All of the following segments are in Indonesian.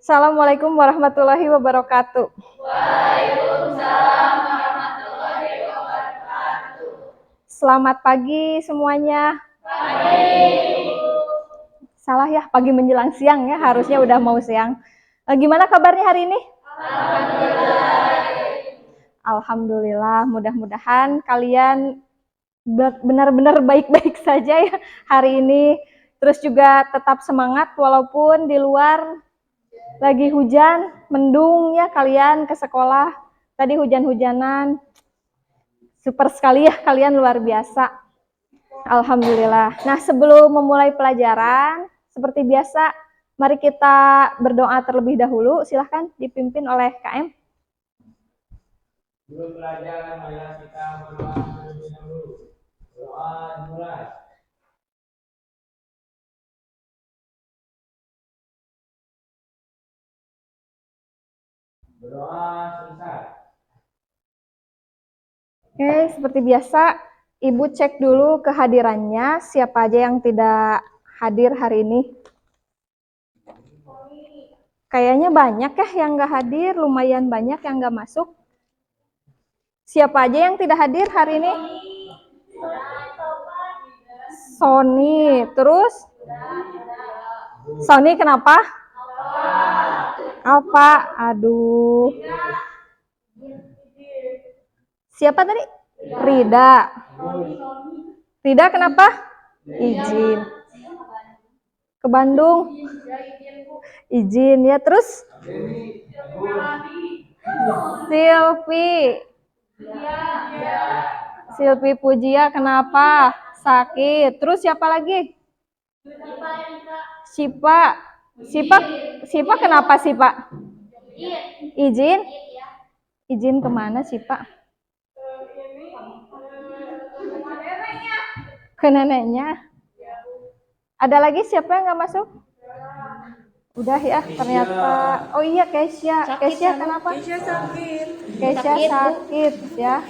Assalamualaikum warahmatullahi wabarakatuh. Selamat pagi semuanya. Salah ya, pagi menjelang siang ya, harusnya udah mau siang. Gimana kabarnya hari ini? Alhamdulillah, mudah-mudahan kalian benar-benar baik-baik saja ya hari ini. Terus juga tetap semangat walaupun di luar lagi hujan, mendung ya, kalian ke sekolah. Tadi hujan-hujanan, super sekali ya, kalian luar biasa. Alhamdulillah. Nah, sebelum memulai pelajaran, seperti biasa, mari kita berdoa terlebih dahulu. Silahkan dipimpin oleh KM. Sebelum pelajaran, marilah kita berdoa terlebih dahulu. Doa dimulai. Berdoa selesai. Oke, seperti biasa, Ibu cek dulu kehadirannya, siapa aja yang tidak hadir hari ini. Kayaknya banyak ya yang nggak hadir, lumayan banyak yang nggak masuk. Siapa aja yang tidak hadir hari ini? Sony, terus? Sony kenapa? Alfa, aduh. Siapa tadi? Rida. Rida kenapa? Izin. Ke Bandung. Izin ya, terus? Silvi Pujia kenapa? Sakit. Terus siapa lagi? Sipa kenapa Sipa? Izin? Izin kemana Sipa? Ke neneknya. Ada lagi siapa yang nggak masuk? Udah ya, ternyata. Oh iya, Keisha. Keisha kenapa? Keisha sakit ya.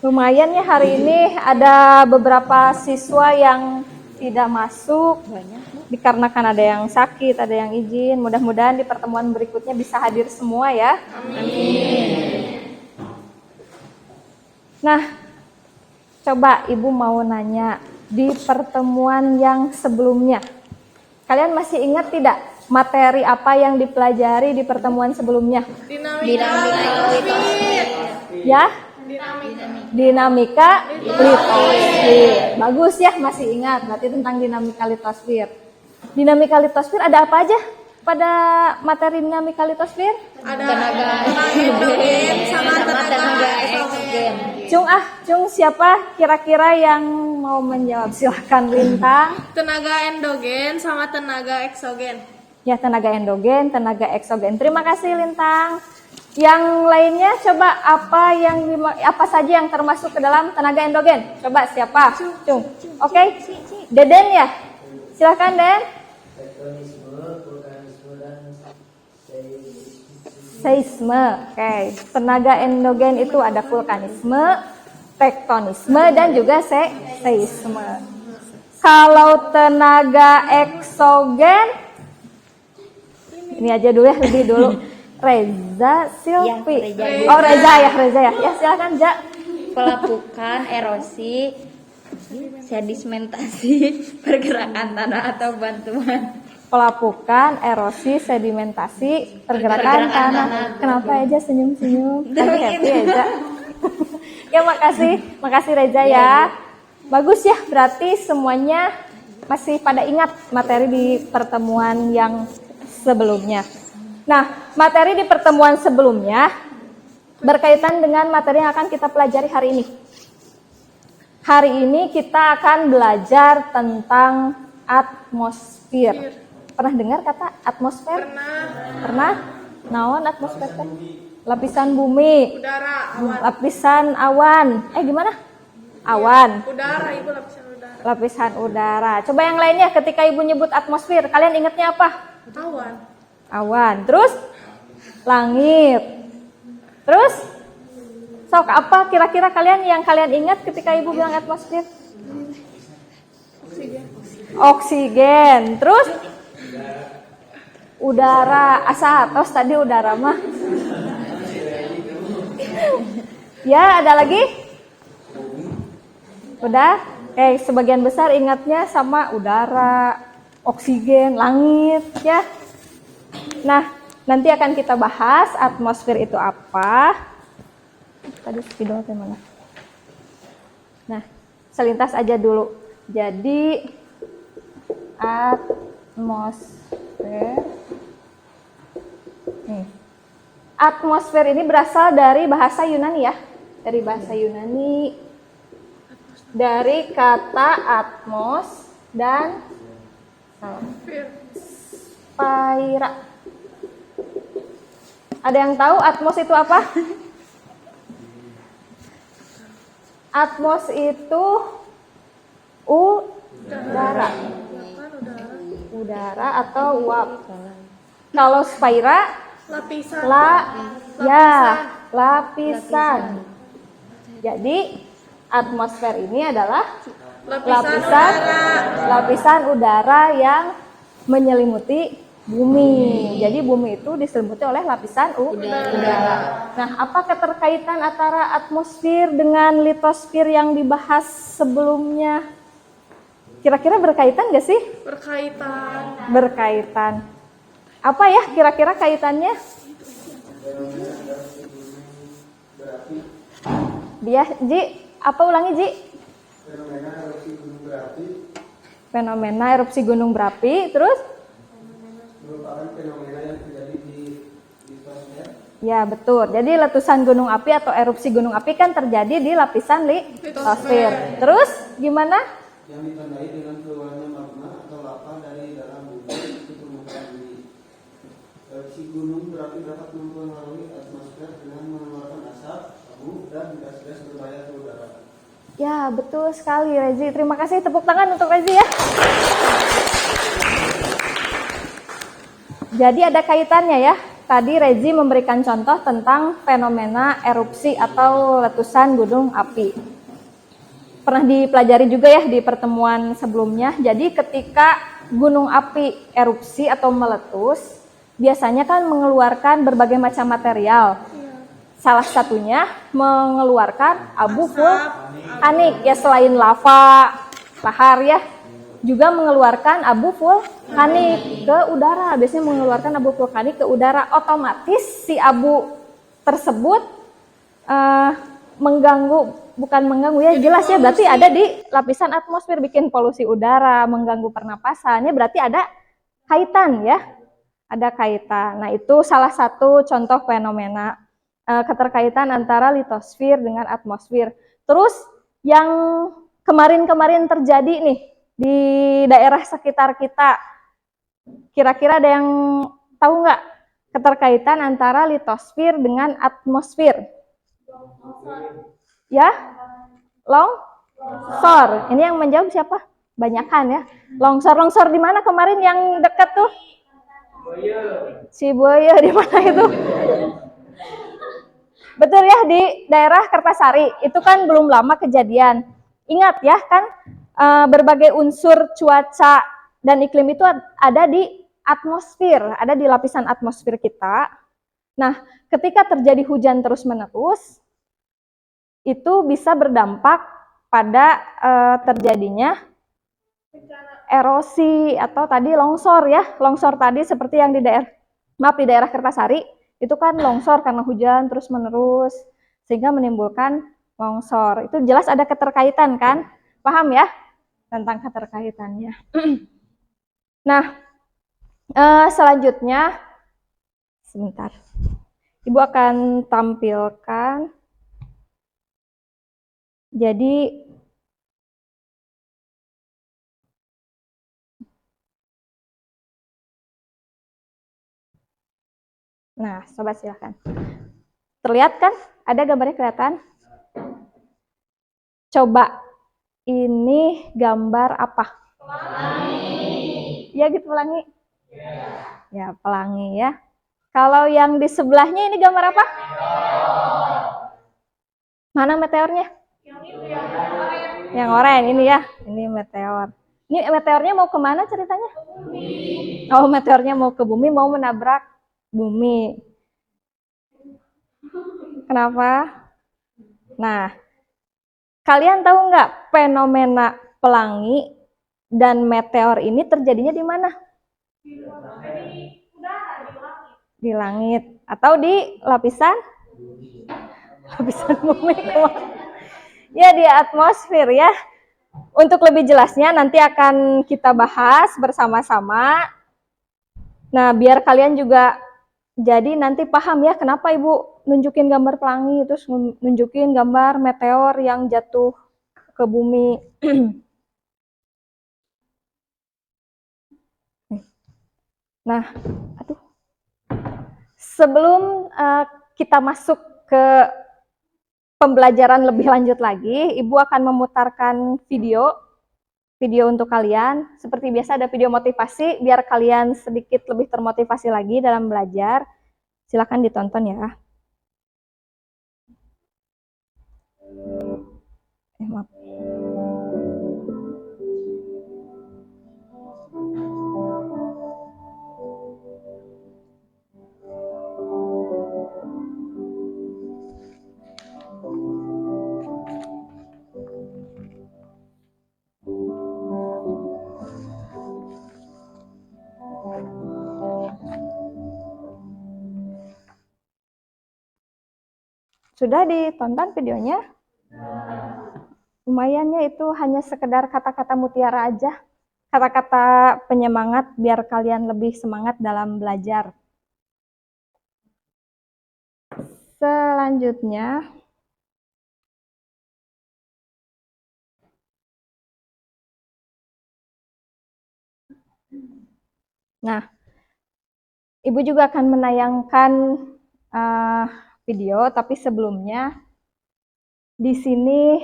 Lumayan ya hari ini ada beberapa siswa yang tidak masuk. Dikarenakan ada yang sakit, ada yang izin. Mudah-mudahan di pertemuan berikutnya bisa hadir semua ya. Amin. Nah, coba Ibu mau nanya, di pertemuan yang sebelumnya, kalian masih ingat tidak materi apa yang dipelajari di pertemuan sebelumnya? Dinamika. Ya? Dinamika litosfer. Bagus ya, masih ingat. Berarti tentang dinamika litosfer. Dinamika litosfer ada apa aja pada materi dinamika litosfer? Ada tenaga hidrogen sama tenaga eksogen. Cung, siapa kira-kira yang mau menjawab? Silahkan Lintang. Tenaga endogen sama tenaga eksogen. Ya, tenaga endogen, tenaga eksogen. Terima kasih Lintang. Yang lainnya coba apa saja yang termasuk ke dalam tenaga endogen? Coba siapa? Cung. Oke. Deden ya? Silahkan Den. Seisme. Oke. Tenaga endogen itu ada vulkanisme, tektonisme, dan juga seisme. Kalau tenaga eksogen, ini aja dulu ya, lebih dulu. Reza, Silvi. Oh, Reza ya. Ya, silakan, Ja. Pelapukan, erosi, sedimentasi, pergerakan tanah atau bantuan. Pelapukan, erosi, sedimentasi, pergerakan tanah. Kenapa aja senyum-senyum? Happy ya, Ja. Ya, makasih Reza ya. Bagus ya, berarti semuanya masih pada ingat materi di pertemuan yang sebelumnya. Nah, materi di pertemuan sebelumnya berkaitan dengan materi yang akan kita pelajari hari ini. Hari ini kita akan belajar tentang atmosfer. Pernah dengar kata atmosfer? Pernah? Naon atmosfer? Lapisan bumi. Udara, awan. Lapisan awan. Gimana? Awan. Udara, Ibu, lapisan udara. Lapisan udara. Coba yang lainnya, ketika Ibu nyebut atmosfer, kalian ingatnya apa? Awan. Terus langit. Terus sok apa kira-kira yang kalian ingat ketika Ibu bilang atmosfer? Oksigen. Terus udara. Asa tos tadi udara mah. Ya, ada lagi? Udah? Sebagian besar ingatnya sama udara, oksigen, langit ya. Nah, nanti akan kita bahas atmosfer itu apa. Tadi spidol mana? Nah, selintas aja dulu. Jadi atmosfer. Atmosfer ini berasal dari bahasa Yunani ya. Dari bahasa Yunani, dari kata atmos dan spaira. Ada yang tahu atmos itu apa? Atmos itu udara. Udara atau uap. Kalau spaira, Lapisan. Lapisan. Jadi atmosfer ini adalah Lapisan lapisan udara yang menyelimuti bumi. Jadi bumi itu diselimuti oleh lapisan udara. Nah, apa keterkaitan antara atmosfer dengan litosfer yang dibahas sebelumnya? Kira-kira berkaitan nggak sih? Berkaitan. Apa ya kira-kira kaitannya? Dia, Ji, apa ulangi Ji? Fenomena erupsi gunung berapi, terus? Merupakan fenomena yang terjadi di litosfer. Ya betul. Jadi letusan gunung api atau erupsi gunung api kan terjadi di lapisan litosfer. Terus gimana? Yang ditandai dengan keluarnya magma atau lava dari dalam bumi ke permukaan bumi. Erupsi gunung berapi dapat mempengaruhi atmosfer dengan mengeluarkan asap, abu, dan gas-gas berbahaya ke udara. Ya betul sekali Rezi. Terima kasih, tepuk tangan untuk Rezi ya. Jadi ada kaitannya ya. Tadi Rezi memberikan contoh tentang fenomena erupsi atau letusan gunung api. Pernah dipelajari juga ya di pertemuan sebelumnya. Jadi ketika gunung api erupsi atau meletus, biasanya kan mengeluarkan berbagai macam material. Salah satunya mengeluarkan abu vulkanik ya, selain lava, lahar ya, juga mengeluarkan abu vulkanik ke udara. Biasanya mengeluarkan abu vulkanik ke udara. Otomatis si abu tersebut bukan mengganggu ya, jelas ya, berarti ada di lapisan atmosfer, bikin polusi udara, mengganggu pernapasannya, berarti ada kaitan ya, ada kaitan. Nah itu salah satu contoh fenomena keterkaitan antara litosfer dengan atmosfer. Terus yang kemarin-kemarin terjadi nih di daerah sekitar kita, kira-kira ada yang tahu nggak keterkaitan antara litosfer dengan atmosfer? Ya, longsor. Ini yang menjawab siapa? Banyakan ya. Longsor di mana kemarin yang dekat tuh? Ciboyo, di mana itu? Betul ya, di daerah Kertasari. Itu kan belum lama kejadian. Ingat ya kan, berbagai unsur cuaca dan iklim itu ada di atmosfer, ada di lapisan atmosfer kita. Nah, ketika terjadi hujan terus-menerus, itu bisa berdampak pada terjadinya erosi atau tadi longsor ya. Longsor tadi seperti yang di daerah Kertasari, itu kan longsor karena hujan terus-menerus sehingga menimbulkan longsor. Itu jelas ada keterkaitan kan? Paham ya tentang keterkaitannya. Nah, selanjutnya sebentar. Ibu akan tampilkan. Jadi nah, sobat silahkan. Terlihat kan? Ada gambarnya kelihatan? Coba, ini gambar apa? Pelangi. Ya gitu, pelangi? Ya, pelangi ya. Kalau yang di sebelahnya ini gambar apa? Mana meteornya? Yang oranye ini ya, ini meteor. Ini meteornya mau kemana ceritanya? Oh, meteornya mau ke bumi, mau menabrak bumi. Kenapa? Nah, kalian tahu nggak fenomena pelangi dan meteor ini terjadinya di mana? Di langit atau di lapisan bumi? Ya, di atmosfer ya. Untuk lebih jelasnya nanti akan kita bahas bersama-sama. Nah, biar kalian juga jadi nanti paham ya kenapa Ibu nunjukin gambar pelangi terus nunjukin gambar meteor yang jatuh ke bumi. Nah, aduh. Sebelum kita masuk ke pembelajaran lebih lanjut lagi, Ibu akan memutarkan video untuk kalian. Seperti biasa ada video motivasi, biar kalian sedikit lebih termotivasi lagi dalam belajar. Silakan ditonton ya. Maaf. Sudah ditonton videonya? Lumayan ya, itu hanya sekedar kata-kata mutiara aja. Kata-kata penyemangat biar kalian lebih semangat dalam belajar. Selanjutnya, nah, Ibu juga akan menayangkan video, tapi sebelumnya di sini,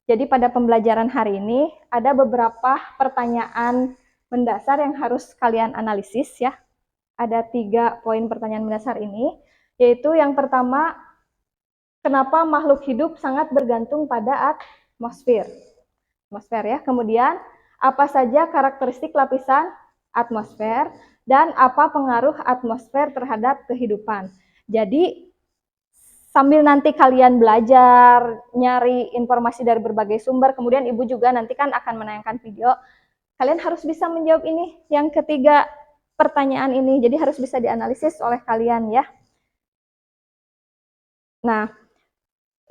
jadi pada pembelajaran hari ini ada beberapa pertanyaan mendasar yang harus kalian analisis ya. Ada 3 poin pertanyaan mendasar ini, yaitu yang pertama, kenapa makhluk hidup sangat bergantung pada atmosfer? Atmosfer ya. Kemudian, apa saja karakteristik lapisan atmosfer dan apa pengaruh atmosfer terhadap kehidupan? Jadi, sambil nanti kalian belajar, nyari informasi dari berbagai sumber, kemudian Ibu juga nanti kan akan menayangkan video, kalian harus bisa menjawab ini, yang ketiga pertanyaan ini, jadi harus bisa dianalisis oleh kalian ya. Nah,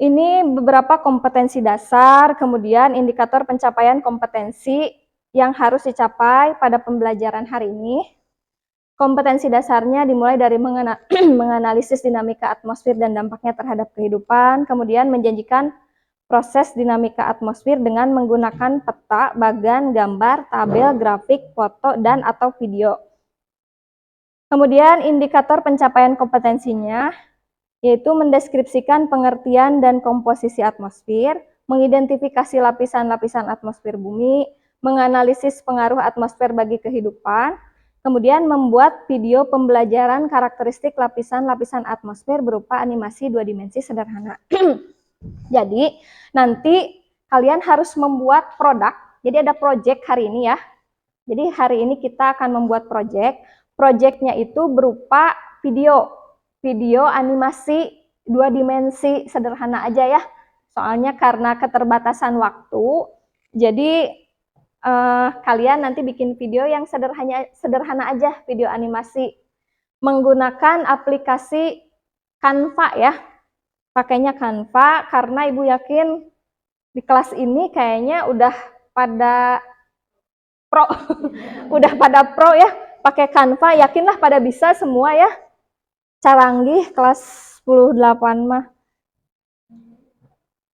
ini beberapa kompetensi dasar, kemudian indikator pencapaian kompetensi yang harus dicapai pada pembelajaran hari ini. Kompetensi dasarnya dimulai dari menganalisis dinamika atmosfer dan dampaknya terhadap kehidupan, kemudian menjanjikan proses dinamika atmosfer dengan menggunakan peta, bagan, gambar, tabel, grafik, foto, dan atau video. Kemudian indikator pencapaian kompetensinya yaitu mendeskripsikan pengertian dan komposisi atmosfer, mengidentifikasi lapisan-lapisan atmosfer bumi, menganalisis pengaruh atmosfer bagi kehidupan, kemudian membuat video pembelajaran karakteristik lapisan-lapisan atmosfer berupa animasi 2 dimensi sederhana. Jadi, nanti kalian harus membuat produk. Jadi ada project hari ini ya. Jadi hari ini kita akan membuat project. Projectnya itu berupa video animasi 2 dimensi sederhana aja ya. Soalnya karena keterbatasan waktu, jadi kalian nanti bikin video yang sederhana aja, video animasi. Menggunakan aplikasi Canva ya. Pakainya Canva karena Ibu yakin di kelas ini kayaknya udah pada pro. Udah pada pro ya, pakai Canva, yakinlah pada bisa semua ya. Canggih kelas 10-8 mah.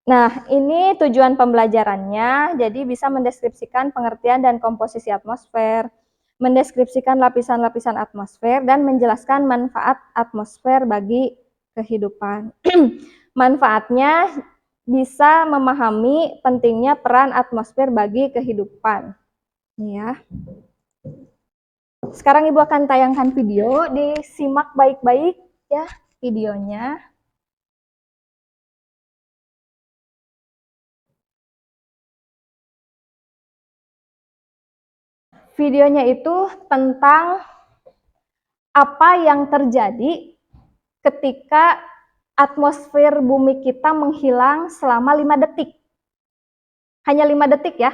Nah, ini tujuan pembelajarannya, jadi bisa mendeskripsikan pengertian dan komposisi atmosfer, mendeskripsikan lapisan-lapisan atmosfer, dan menjelaskan manfaat atmosfer bagi kehidupan. Manfaatnya bisa memahami pentingnya peran atmosfer bagi kehidupan. Ya. Sekarang Ibu akan tayangkan video, disimak baik-baik ya videonya. videonya itu tentang apa yang terjadi ketika atmosfer bumi kita menghilang selama 5 detik. Hanya 5 detik ya.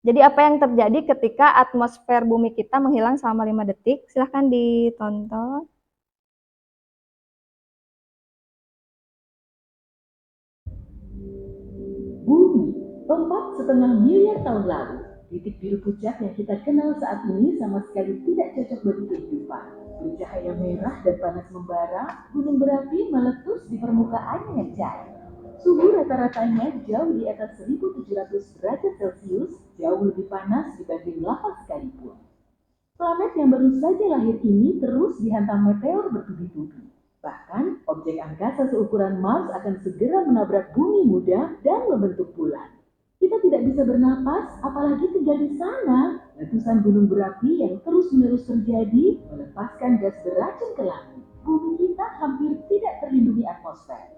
Jadi apa yang terjadi ketika atmosfer bumi kita menghilang selama 5 detik? Silahkan ditonton. Bumi, 4,5 miliar tahun lalu, titik biru pucat yang kita kenal saat ini sama sekali tidak cocok bagi kehidupan. Bercahaya merah dan panas membara, gunung berapi meletus di permukaannya yang cair. Suhu rata-ratanya jauh di atas 1700 derajat Celcius, jauh lebih panas dibanding lava sekalipun. Planet yang baru saja lahir ini terus dihantam meteor bertubi-tubi. Bahkan, objek angkasa seukuran Mars akan segera menabrak bumi muda dan membentuk bulan. Kita tidak bisa bernapas, apalagi tinggal di sana. Letusan gunung berapi yang terus-menerus terjadi melepaskan gas beracun ke langit. Bumi kita hampir tidak terlindungi atmosfer.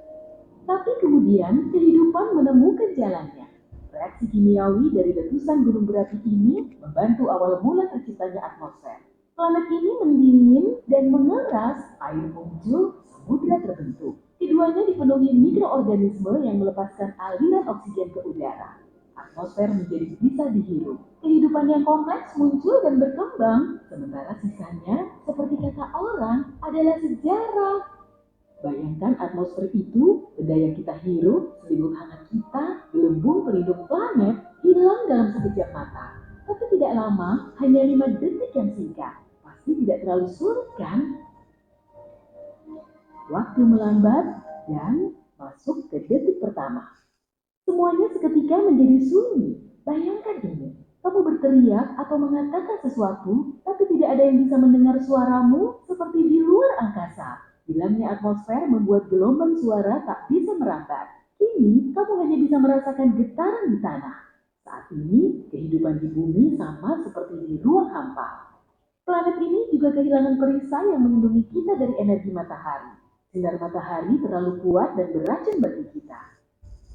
Tapi kemudian, kehidupan menemukan jalannya. Reaksi kimiawi dari letusan gunung berapi ini membantu awal mula terciptanya atmosfer. Planet ini mendingin dan mengeras, air muncul, samudra terbentuk. Keduanya dipenuhi mikroorganisme yang melepaskan aliran oksigen ke udara. Atmosfer menjadi bisa dihirup. Kehidupan yang kompleks muncul dan berkembang, sementara sisanya, seperti kata orang, adalah sejarah. Bayangkan atmosfer itu, benda yang kita hirup, selimut hangat kita, gelembung pelindung planet, hilang dalam sekejap mata. Tapi tidak lama, hanya 5 detik yang singkat. Pasti tidak terlalu sulit kan? Waktu melambat dan masuk ke detik pertama. Semuanya seketika menjadi sunyi. Bayangkan ini, kamu berteriak atau mengatakan sesuatu, tapi tidak ada yang bisa mendengar suaramu seperti di luar angkasa. Hilangnya atmosfer membuat gelombang suara tak bisa merambat. Kini, kamu hanya bisa merasakan getaran di tanah. Saat ini, kehidupan di bumi sama seperti di ruang hampa. Planet ini juga kehilangan perisai yang melindungi kita dari energi matahari. Sinar matahari terlalu kuat dan beracun bagi kita.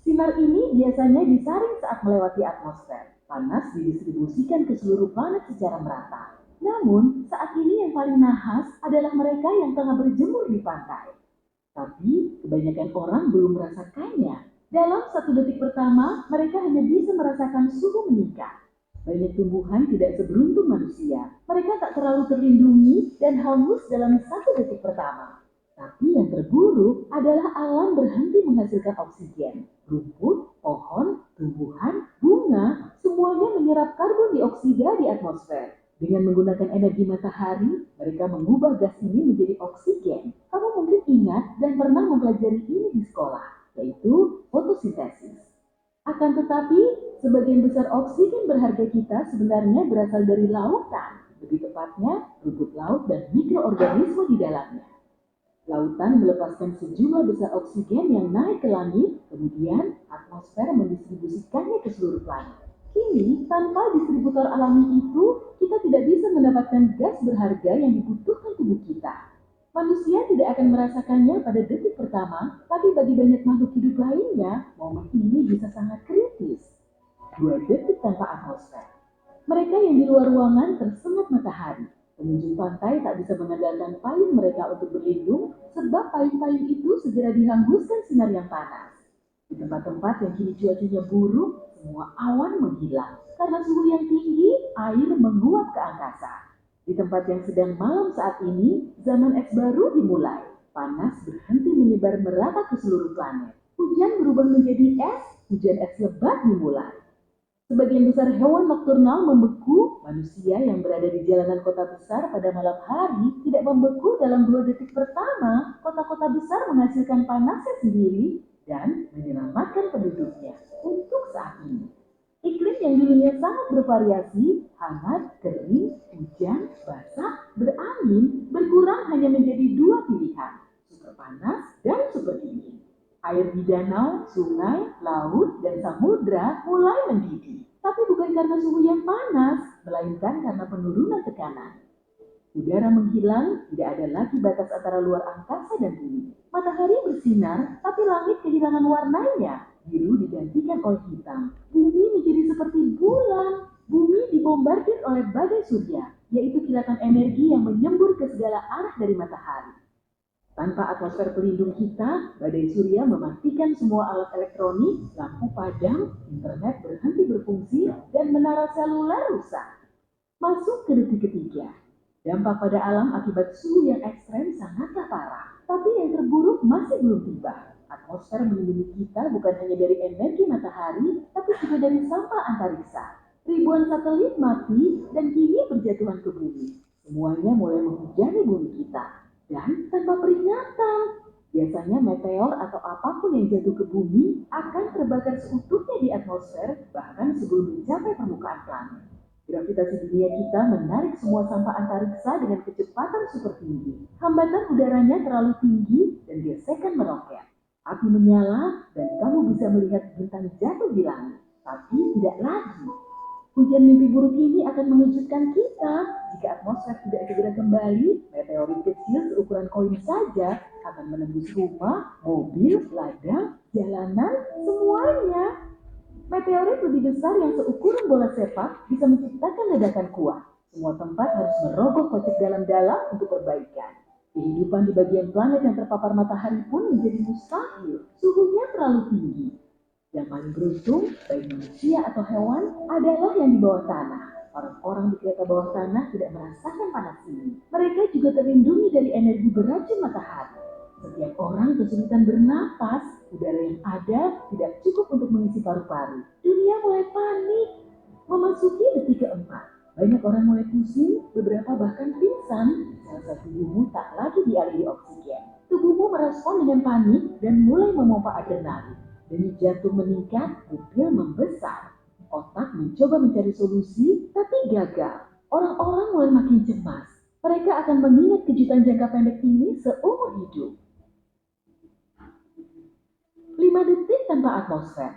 Sinar ini biasanya disaring saat melewati atmosfer. Panas didistribusikan ke seluruh planet secara merata. Namun, saat ini yang paling nahas adalah mereka yang tengah berjemur di pantai. Tapi, kebanyakan orang belum merasakannya. Dalam 1 detik pertama, mereka hanya bisa merasakan suhu meningkat. Banyak tumbuhan tidak seberuntung manusia. Mereka tak terlalu terlindungi dan hangus dalam 1 detik pertama. Tapi yang terburuk adalah alam berhenti menghasilkan oksigen. Rumput, pohon, tumbuhan, bunga, semuanya menyerap karbon dioksida di atmosfer. Dengan menggunakan energi matahari, mereka mengubah gas ini menjadi oksigen. Kamu mungkin ingat dan pernah mempelajari ini di sekolah, yaitu fotosintesis. Akan tetapi, sebagian besar oksigen berharga kita sebenarnya berasal dari lautan, lebih tepatnya rumput laut dan mikroorganisme di dalamnya. Lautan melepaskan sejumlah besar oksigen yang naik ke langit, kemudian atmosfer mendistribusikannya ke seluruh planet. Kini, tanpa distributor alami itu, kita tidak bisa mendapatkan gas berharga yang dibutuhkan tubuh kita. Manusia tidak akan merasakannya pada detik pertama, tapi bagi banyak makhluk hidup lainnya, momen ini bisa sangat kritis. 2 detik tanpa atmosfer. Mereka yang di luar ruangan tersengat matahari. Pengunjung pantai tak bisa mengandalkan payung mereka untuk berlindung, sebab payung-payung itu segera dihanguskan sinar yang panas. Di tempat-tempat yang kini cuacanya buruk, semua awan menghilang. Karena suhu yang tinggi, air menguap ke angkasa. Di tempat yang sedang malam saat ini, zaman es baru dimulai. Panas berhenti menyebar merata ke seluruh planet. Hujan berubah menjadi es, hujan es lebat dimulai. Sebagian besar hewan nokturnal membeku, manusia yang berada di jalanan kota besar pada malam hari tidak membeku dalam 2 detik pertama. Kota-kota besar menghasilkan panasnya sendiri dan menyelamatkan penduduknya untuk saat ini. Iklim yang dulunya sangat bervariasi, hangat, kering, hujan, basah, berangin, berkurang hanya menjadi 2 pilihan, super panas dan super dingin. Air di danau, sungai, laut, dan samudra mulai mendidih. Tapi bukan karena suhu yang panas, melainkan karena penurunan tekanan. Udara menghilang, tidak ada lagi batas antara luar angkasa dan bumi. Matahari bersinar, tapi langit kehilangan warnanya. Biru digantikan oleh hitam. Bumi menjadi seperti bulan. Bumi dibombardir oleh badai surya, yaitu kilatan energi yang menyembur ke segala arah dari matahari. Tanpa atmosfer pelindung kita, badai surya mematikan semua alat elektronik, lampu padam, internet berhenti berfungsi, dan menara seluler rusak. Masuk ke detik ketiga. Dampak pada alam akibat suhu yang ekstrem sangatlah parah. Tapi yang terburuk masih belum tiba. Atmosfer melindungi kita bukan hanya dari energi matahari, tapi juga dari sampah antariksa. Ribuan satelit mati dan kini berjatuhan ke bumi. Semuanya mulai menghujani bumi kita. Dan tanpa peringatan. Biasanya meteor atau apapun yang jatuh ke bumi akan terbakar seutuhnya di atmosfer, bahkan sebelum mencapai permukaan planet. Gravitasi dunia kita menarik semua sampah antariksa dengan kecepatan super tinggi. Hambatan udaranya terlalu tinggi dan gesekan meroket. Api menyala dan kamu bisa melihat bintang jatuh di langit. Tapi tidak lagi. Hujan mimpi buruk ini akan mengejutkan kita. Jika atmosfer tidak segera kembali, meteorit kecil seukuran koin saja akan menembus rumah, mobil, ladang, jalanan, semuanya. Meteorit lebih besar yang seukuran bola sepak bisa menciptakan ledakan kuat. Semua tempat harus merogoh kocek dalam-dalam untuk perbaikan. Kehidupan di bagian planet yang terpapar matahari pun menjadi mustahil. Suhunya terlalu tinggi. Yang paling beruntung, baik manusia atau hewan, adalah yang di bawah tanah. Orang-orang di kereta bawah tanah tidak merasakan panas ini. Mereka juga terlindungi dari energi beracun matahari. Setiap orang kesulitan bernapas, udara yang ada tidak cukup untuk mengisi paru-paru. Dunia mulai panik. Memasuki detik keempat, banyak orang mulai pusing, beberapa bahkan pingsan. Saat tubuhmu tak lagi dialiri oksigen. Tubuhmu merespon dengan panik dan mulai memompa adrenalin. Denyut jantung meningkat, pupil membesar. Otak mencoba mencari solusi, tapi gagal. Orang-orang mulai makin cemas. Mereka akan mengingat kejutan jangka pendek ini seumur hidup. 5 detik tanpa atmosfer.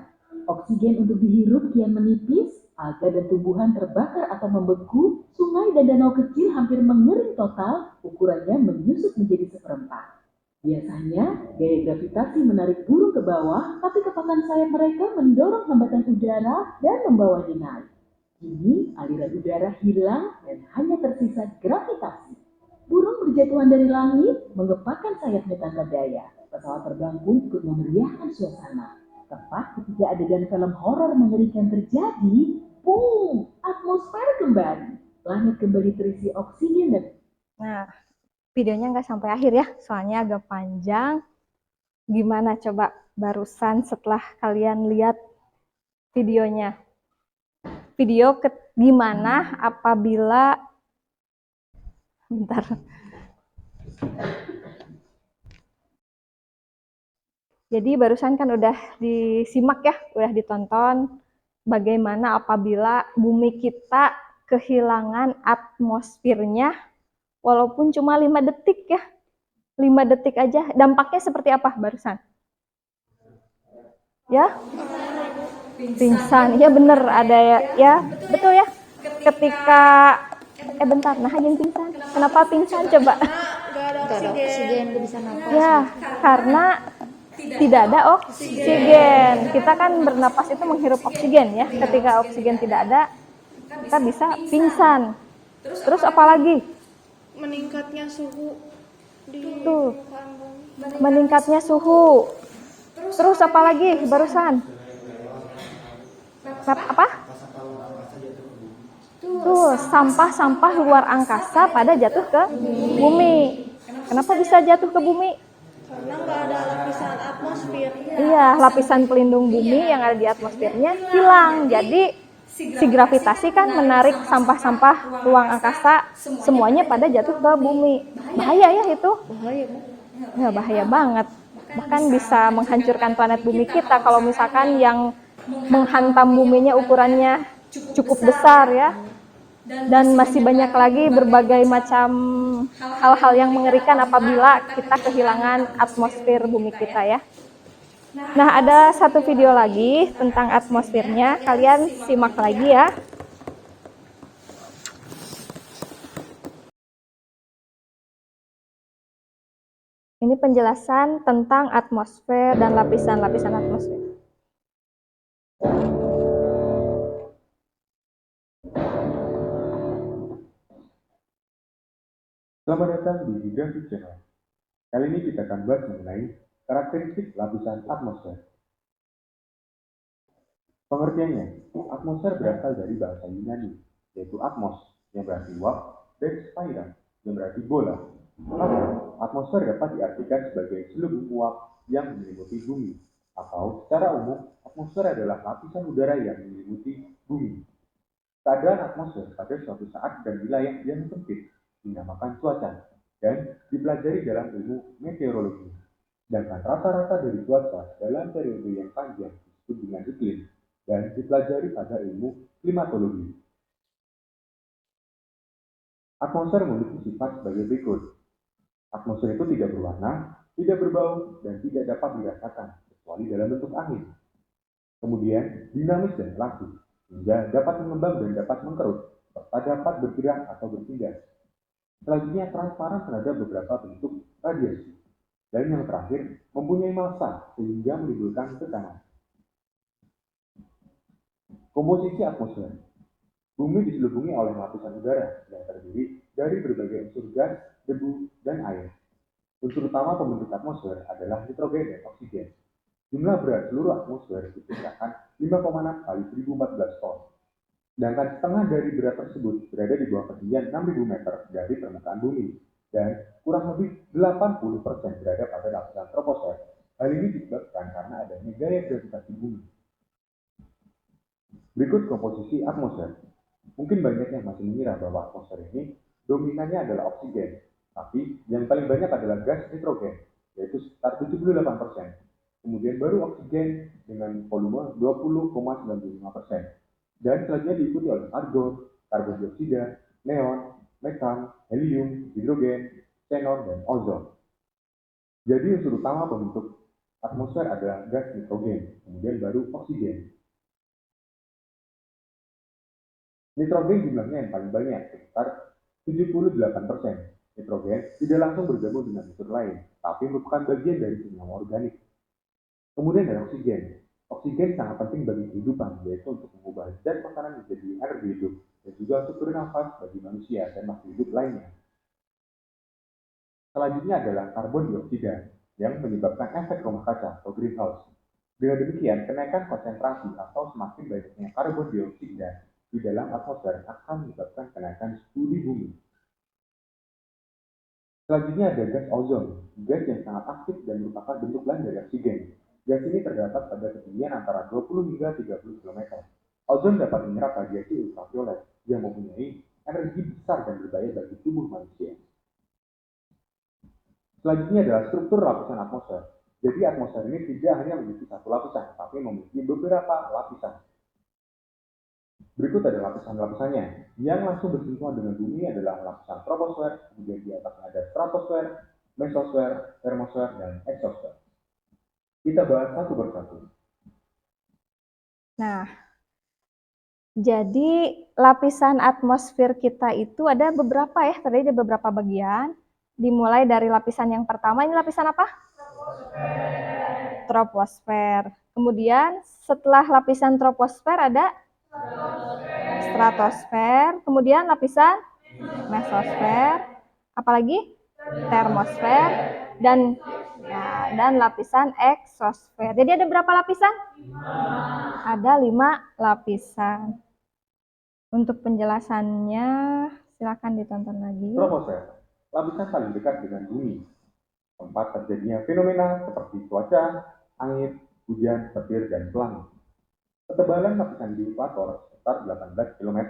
Oksigen untuk dihirup kian menipis, alga dan tumbuhan terbakar atau membeku, sungai dan danau kecil hampir mengering total, ukurannya menyusut menjadi seperempat. Biasanya, gaya gravitasi menarik burung ke bawah, tapi kecepatan sayap mereka mendorong hambatan udara dan membawanya naik. Kini, aliran udara hilang dan hanya tersisa gravitasi. Burung berjatuhan dari langit, mengepakkan sayapnya tanpa daya. Pesawat terbang pun ikut memeriahkan suasana. Tepat ketika adegan film horor mengerikan terjadi, boom, atmosfer kembali. Planet kembali terisi oksigen dan... Nah, videonya nggak sampai akhir ya, soalnya agak panjang. Gimana coba barusan setelah kalian lihat videonya? Video gimana apabila... Bentar. Jadi barusan kan udah disimak ya, udah ditonton bagaimana apabila bumi kita kehilangan atmosfernya walaupun cuma 5 detik ya. 5 detik aja, dampaknya seperti apa barusan? Ya? Pingsan. Ya bener, ada ya, betul ya. Ketika bentar, nah yang pingsan. Kenapa pingsan coba? Gak ada oksigen. Gak bisa nafas. Ya, karena tidak ada oksigen. Kita kan bernapas itu menghirup oksigen ya. Ketika oksigen tidak ada, kita bisa pingsan. Terus apa lagi? Meningkatnya suhu di Tuh, permukaan bumi. meningkatnya suhu. Terus apa lagi barusan? Apa? Tuh, sampah-sampah luar angkasa pada jatuh ke bumi. Kenapa bisa jatuh ke bumi? Karena nggak ada lapisan atmosfer. Iya, lapisan pelindung bumi yang ada di atmosfernya hilang. Jadi si gravitasi kan menarik sampah-sampah ruang angkasa semuanya pada jatuh ke bumi. Bahaya ya itu? Bahaya kan? Ya, bahaya banget. Bahkan bisa menghancurkan planet bumi kita kalau misalkan yang menghantam buminya ukurannya cukup besar ya. Dan masih banyak lagi berbagai macam hal-hal yang mengerikan apabila kita kehilangan atmosfer bumi kita ya. Nah, ada satu video lagi tentang atmosfernya, kalian simak lagi ya. Ini penjelasan tentang atmosfer dan lapisan-lapisan atmosfer. Selamat datang di Geography Channel. Kali ini kita akan bahas mengenai karakteristik lapisan atmosfer. Pengertiannya, atmosfer berasal dari bahasa Yunani, yaitu atmos, yang berarti uap, dan spiral, yang berarti bola. Maka, atmosfer dapat diartikan sebagai selubung uap yang menyelimuti bumi, atau secara umum, atmosfer adalah lapisan udara yang menyelimuti bumi. Keadaan atmosfer pada suatu saat dan wilayah yang sempit dinamakan cuaca dan dipelajari dalam ilmu meteorologi. Sedangkan rata-rata dari cuaca dalam periode yang panjang disebut dengan iklim dan dipelajari pada ilmu klimatologi. Atmosfer memiliki sifat sebagai berikut. Atmosfer itu tidak berwarna, tidak berbau, dan tidak dapat dirasakan kecuali dalam bentuk angin. Kemudian dinamis dan elastis, sehingga dapat mengembang dan dapat mengkerut, serta dapat bergerak atau berpindah. Selanjutnya transparan terhadap beberapa bentuk radiasi. Dan yang terakhir, mempunyai massa sehingga menimbulkan tekanan. Komposisi atmosfer. Bumi diselubungi oleh lapisan udara yang terdiri dari berbagai unsur gas, debu, dan air. Unsur utama pembentuk atmosfer adalah nitrogen dan oksigen. Jumlah berat seluruh atmosfer diperkirakan 5,6 kali 1014 ton. Sedangkan setengah dari berat tersebut berada di bawah ketinggian 6.000 meter dari permukaan bumi dan kurang lebih 80% berada pada lapisan troposfer. Hal ini disebabkan karena adanya gaya gravitasi bumi. Berikut komposisi atmosfer. Mungkin banyak yang masih mengira bahwa atmosfer ini dominannya adalah oksigen, tapi yang paling banyak adalah gas nitrogen, yaitu sekitar 78%. Kemudian baru oksigen dengan volume 20,95%. Dan selanjutnya diikuti oleh argon, karbon dioksida, neon, metan, helium, hidrogen, xenon, dan ozon. Jadi unsur utama pembentuk atmosfer adalah gas nitrogen, kemudian baru oksigen. Nitrogen jumlahnya yang paling banyak, sekitar 78%. Nitrogen tidak langsung bergabung dengan unsur lain, tapi merupakan bagian dari senyawa organik. Kemudian ada oksigen. Oksigen sangat penting bagi kehidupan, yaitu untuk mengubah zat makanan menjadi energi hidup, dan juga untuk bernafas bagi manusia dan makhluk hidup lainnya. Selanjutnya adalah karbon dioksida, yang menyebabkan efek rumah kaca atau greenhouse. Dengan demikian, kenaikan konsentrasi atau semakin banyaknya karbon dioksida di dalam atmosfer akan menyebabkan kenaikan suhu di bumi. Selanjutnya ada gas ozon, gas yang sangat aktif dan merupakan bentuk lain dari oksigen. Gas ini terdapat pada ketinggian antara 20 hingga 30 km. Ozon dapat menyerap radiasi ultraviolet yang mempunyai energi besar dan berbahaya bagi tubuh manusia. Selanjutnya adalah struktur lapisan atmosfer. Jadi atmosfer ini tidak hanya memiliki satu lapisan, tapi memiliki beberapa lapisan. Berikut ada lapisan-lapisannya. Yang langsung bersentuhan dengan bumi adalah lapisan troposfer, kemudian di atasnya ada stratosfer, mesosfer, termosfer, dan eksosfer. Kita bahas satu persatu. Nah, jadi lapisan atmosfer kita itu ada beberapa ya, terdiri dari beberapa bagian. Dimulai dari lapisan yang pertama, ini lapisan apa? Troposfer. Kemudian setelah lapisan troposfer ada stratosfer, kemudian lapisan mesosfer, apalagi termosfer, dan lapisan eksosfer. Jadi ada berapa lapisan? Ada 5 lapisan. Untuk penjelasannya silakan ditonton lagi. Troposfer, lapisan paling dekat dengan bumi. Tempat terjadinya fenomena seperti cuaca, angin, hujan, petir, dan pelangi. Ketebalan lapisan di ekuator sekitar 18 km,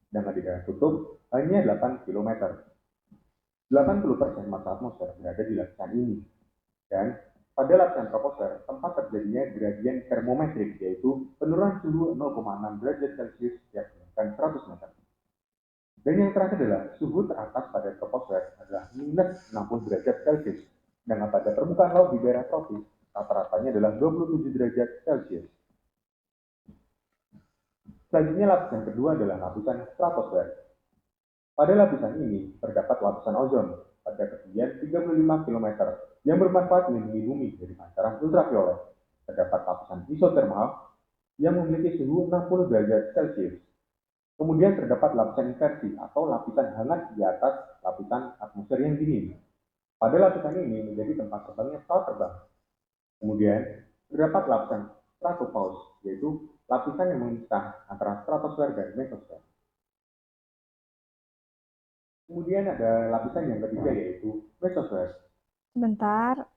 sedangkan di daerah kutub hanya 8 km. 80% massa atmosfer berada di lapisan ini. Dan pada lapisan troposfer, tempat terjadinya gradien termometrik, yaitu penurunan suhu 0,6 derajat Celcius setiap kenaikan 100 meter. Dan yang terakhir adalah suhu teratas pada troposfer adalah minus 60 derajat Celcius, dengan pada permukaan laut di daerah tropis rata-ratanya adalah 27 derajat Celcius. Selanjutnya lapisan kedua adalah lapisan stratosfer. Pada lapisan ini terdapat lapisan ozon pada ketinggian 35 km yang bermanfaat melindungi bumi dari pancaran ultraviolet. Terdapat lapisan isotermal yang memiliki suhu 60 derajat Celcius. Kemudian terdapat lapisan inversi atau lapisan hangat di atas lapisan atmosfer yang dingin. Pada lapisan ini menjadi tempat terbangnya pesawat terbang. Kemudian terdapat lapisan stratopause, yaitu lapisan yang memisah antara stratosfer dan mesosfer. Kemudian ada lapisan yang ketiga yaitu mesosfer. Sebentar.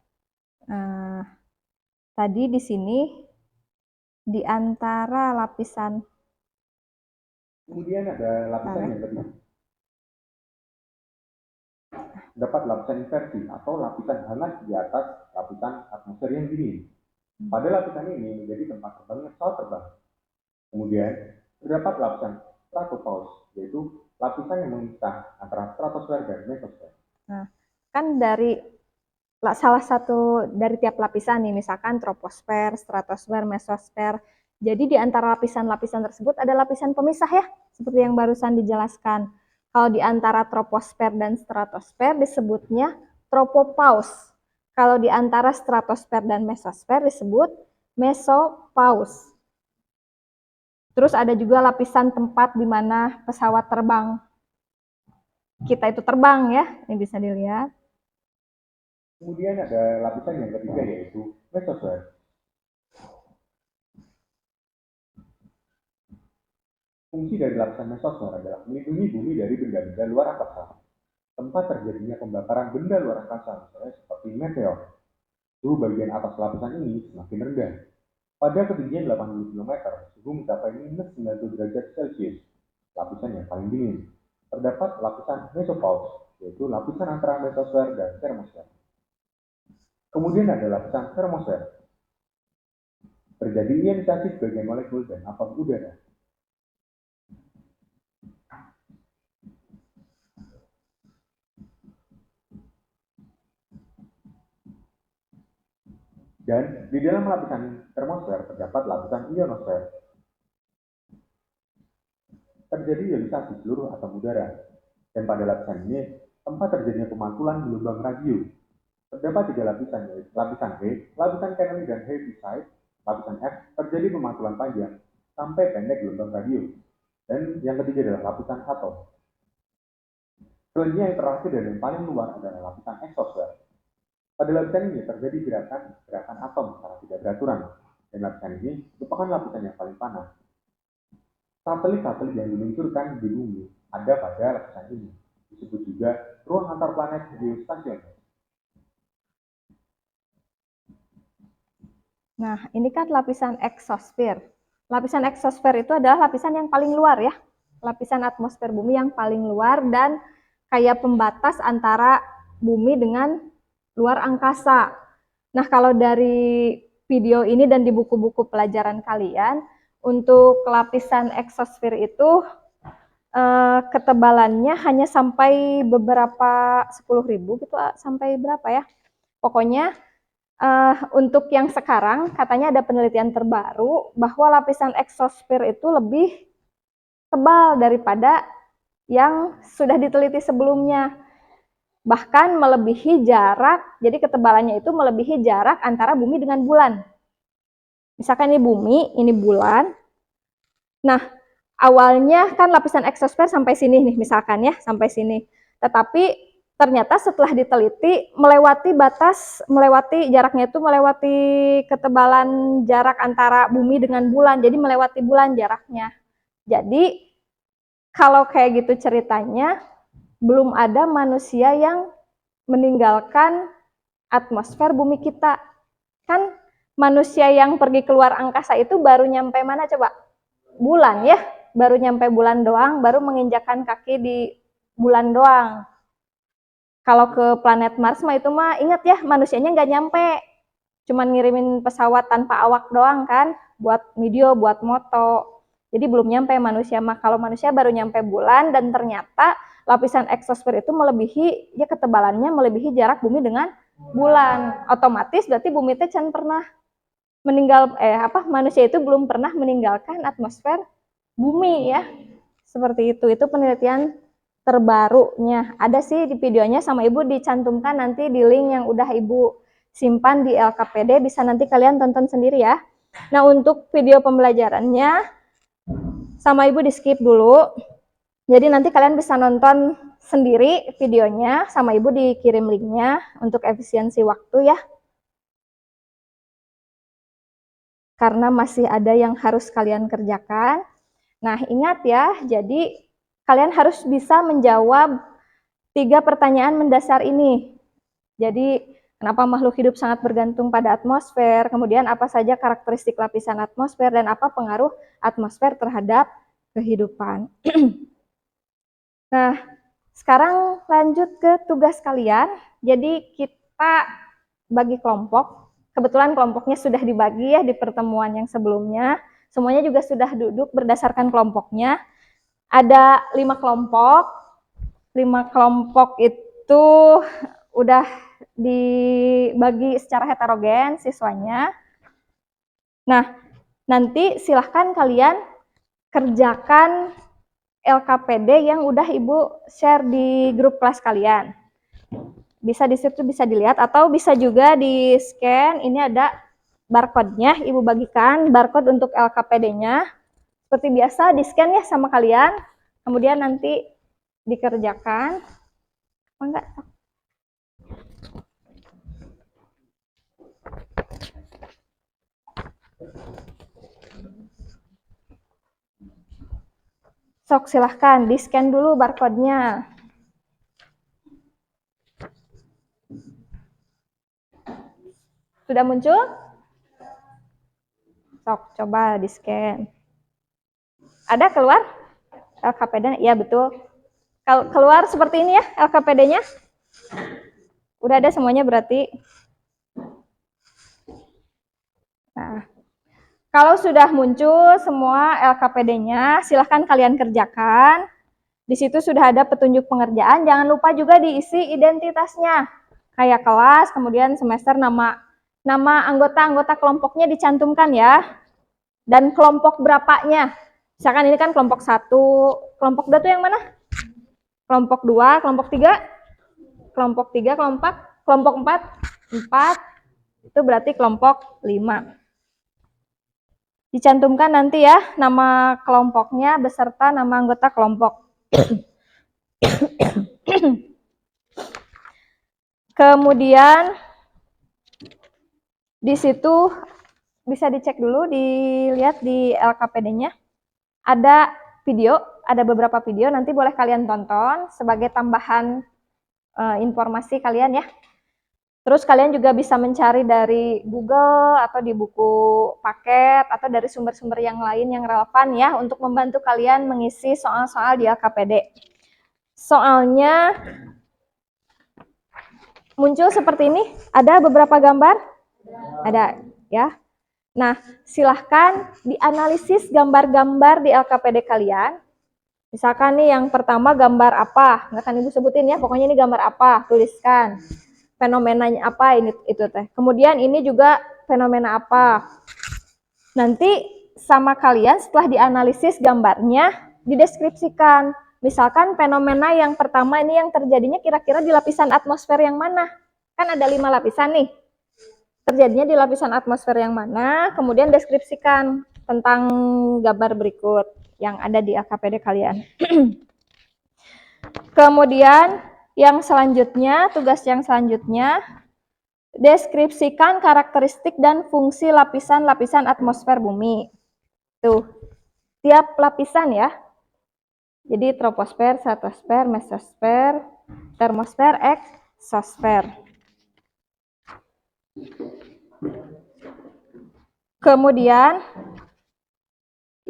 Tadi di sini di antara lapisan. Kemudian ada lapisan yang ketiga. Dapat lapisan inversi atau lapisan hangat di atas lapisan atmosfer yang dingin. Pada lapisan ini menjadi tempat terbangnya pesawat terbang. Kemudian terdapat lapisan stratopause, yaitu lapisan yang memisah antara stratosfer dan mesosfer. Nah, kan dari salah satu dari tiap lapisan nih, misalkan troposfer, stratosfer, mesosfer. Jadi di antara lapisan-lapisan tersebut ada lapisan pemisah ya, seperti yang barusan dijelaskan. Kalau di antara troposfer dan stratosfer disebutnya tropopause. Kalau di antara stratosfer dan mesosfer disebut mesopause. Terus ada juga lapisan tempat di mana pesawat terbang kita itu terbang ya, ini bisa dilihat. Kemudian ada lapisan yang ketiga yaitu mesosfer. Fungsi dari lapisan mesosfer adalah melindungi bumi dari benda-benda luar angkasa. Tempat terjadinya pembakaran benda luar angkasa, misalnya seperti meteor. Suhu bagian atas lapisan ini semakin rendah. Pada ketinggian 80 km, suhu mencapai minus 90 derajat Celcius, lapisan yang paling dingin. Terdapat lapisan mesopause, yaitu lapisan antara mesosfer dan termosfer. Kemudian ada lapisan termosfer. Terjadi ionisasi sebagian molekul dan apap udara. Dan di dalam lapisan termosfer terdapat lapisan ionosfer. Terjadi ionisasi seluruh atom udara. Dan pada lapisan ini, tempat terjadinya pemantulan gelombang radio. Terdapat 3 lapisan, yaitu lapisan H, lapisan Kennedy dan Heaviside. Lapisan F terjadi pemantulan panjang sampai pendek gelombang radio. Dan yang ketiga adalah lapisan atom. Selanjutnya yang terakhir dan yang paling luar adalah lapisan eksosfer. Pada lapisan ini terjadi gerakan atom secara tidak beraturan, dan lapisan ini merupakan lapisan yang paling panas. Satelit-satelit yang diluncurkan di bumi ada pada lapisan ini, disebut juga ruang antar planet geostasioner. Nah, ini kan lapisan eksosfer. Lapisan eksosfer itu adalah lapisan yang paling luar ya, lapisan atmosfer bumi yang paling luar dan kayak pembatas antara bumi dengan luar angkasa. Nah, kalau dari video ini dan di buku-buku pelajaran kalian, untuk lapisan eksosfer itu ketebalannya hanya sampai beberapa 10.000 gitu, sampai berapa ya? Pokoknya untuk yang sekarang katanya ada penelitian terbaru bahwa lapisan eksosfer itu lebih tebal daripada yang sudah diteliti sebelumnya. Bahkan melebihi jarak, jadi ketebalannya itu melebihi jarak antara bumi dengan bulan. Misalkan ini bumi, ini bulan. Nah, awalnya kan lapisan eksosfer sampai sini nih, misalkan ya, sampai sini. Tetapi ternyata setelah diteliti, melewati jaraknya itu melewati ketebalan jarak antara bumi dengan bulan, jadi melewati bulan jaraknya. Jadi, kalau kayak gitu ceritanya, belum ada manusia yang meninggalkan atmosfer bumi kita. Kan manusia yang pergi keluar angkasa itu baru nyampe mana coba? Bulan ya, baru nyampe bulan doang, baru menginjakkan kaki di bulan doang. Kalau ke planet Mars mah itu mah ingat ya, manusianya nggak nyampe. Cuman ngirimin pesawat tanpa awak doang kan, buat video, buat moto. Jadi belum nyampe manusia mah. Kalau manusia baru nyampe bulan dan ternyata lapisan eksosfer itu melebihi, ya ketebalannya melebihi jarak bumi dengan bulan. Otomatis berarti bumi itu can pernah manusia itu belum pernah meninggalkan atmosfer bumi ya. Seperti itu penelitian terbarunya. Ada sih di videonya sama Ibu dicantumkan nanti di link yang udah Ibu simpan di LKPD, bisa nanti kalian tonton sendiri ya. Nah, untuk video pembelajarannya sama ibu di skip dulu. Jadi nanti kalian bisa nonton sendiri videonya, sama ibu dikirim linknya untuk efisiensi waktu ya. Karena masih ada yang harus kalian kerjakan. Nah, ingat ya, jadi kalian harus bisa menjawab 3 pertanyaan mendasar ini. Jadi, kenapa makhluk hidup sangat bergantung pada atmosfer, kemudian apa saja karakteristik lapisan atmosfer, dan apa pengaruh atmosfer terhadap kehidupan. Nah, sekarang lanjut ke tugas kalian. Jadi kita bagi kelompok. Kebetulan kelompoknya sudah dibagi ya di pertemuan yang sebelumnya. Semuanya juga sudah duduk berdasarkan kelompoknya. Ada 5 kelompok. 5 kelompok itu udah dibagi secara heterogen siswanya. Nah, nanti silahkan kalian kerjakan LKPD yang udah ibu share di grup kelas kalian. Bisa di situ bisa dilihat atau bisa juga di scan. Ini ada barcode-nya, ibu bagikan barcode untuk LKPD-nya. Seperti biasa di scan ya sama kalian. Kemudian nanti dikerjakan. Enggak. Sok silahkan di scan dulu barcode-nya. Sudah muncul? Sok coba di scan. Ada keluar LKPD? Iya betul. Keluar seperti ini ya LKPD-nya. Udah ada semuanya berarti. Nah, kalau sudah muncul semua LKPD-nya, silahkan kalian kerjakan. Di situ sudah ada petunjuk pengerjaan. Jangan lupa juga diisi identitasnya. Kayak kelas, kemudian semester, nama anggota-anggota kelompoknya dicantumkan ya. Dan kelompok berapanya. Misalkan ini kan kelompok 1. Kelompok 2 itu yang mana? Kelompok 2, kelompok 3. Kelompok 3, kelompok 4. 4. Itu berarti kelompok 5. Dicantumkan nanti ya nama kelompoknya beserta nama anggota kelompok. Kemudian di situ bisa dicek dulu, dilihat di LKPD-nya. Ada video, ada beberapa video, nanti boleh kalian tonton sebagai tambahan informasi kalian ya. Terus kalian juga bisa mencari dari Google atau di buku paket atau dari sumber-sumber yang lain yang relevan ya untuk membantu kalian mengisi soal-soal di LKPD. Soalnya muncul seperti ini, ada beberapa gambar? Ada ya. Nah, silahkan dianalisis gambar-gambar di LKPD kalian. Misalkan nih yang pertama gambar apa? Nggak akan ibu sebutin ya, pokoknya ini gambar apa, tuliskan. Fenomenanya apa ini itu teh. Kemudian ini juga fenomena apa. Nanti sama kalian setelah dianalisis gambarnya dideskripsikan. Misalkan fenomena yang pertama ini yang terjadinya kira-kira di lapisan atmosfer yang mana? Kan ada 5 lapisan nih. Terjadinya di lapisan atmosfer yang mana? Kemudian deskripsikan tentang gambar berikut yang ada di LKPD kalian. Kemudian yang selanjutnya, tugas yang selanjutnya, deskripsikan karakteristik dan fungsi lapisan-lapisan atmosfer bumi. Tuh, tiap lapisan ya. Jadi troposfer, stratosfer, mesosfer, termosfer, eksosfer. Kemudian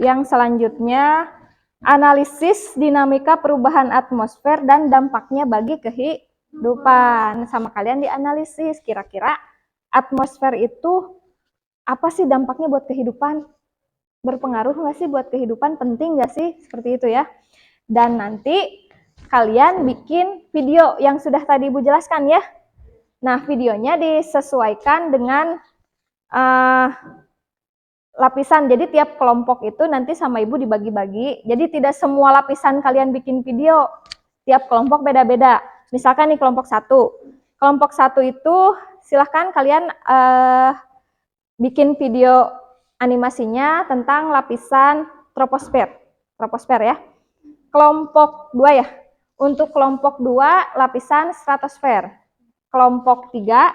yang selanjutnya, analisis dinamika perubahan atmosfer dan dampaknya bagi kehidupan. Sama kalian dianalisis, kira-kira atmosfer itu apa sih dampaknya buat kehidupan? Berpengaruh nggak sih buat kehidupan? Penting nggak sih? Seperti itu ya. Dan nanti kalian bikin video yang sudah tadi Ibu jelaskan ya. Nah, videonya disesuaikan dengan lapisan. Jadi tiap kelompok itu nanti sama ibu dibagi-bagi. Jadi tidak semua lapisan kalian bikin video. Tiap kelompok beda-beda. Misalkan nih kelompok 1. Kelompok 1 itu silahkan kalian bikin video animasinya tentang lapisan troposfer. troposfer ya. Kelompok 2 ya. Untuk kelompok 2 lapisan stratosfer. Kelompok 3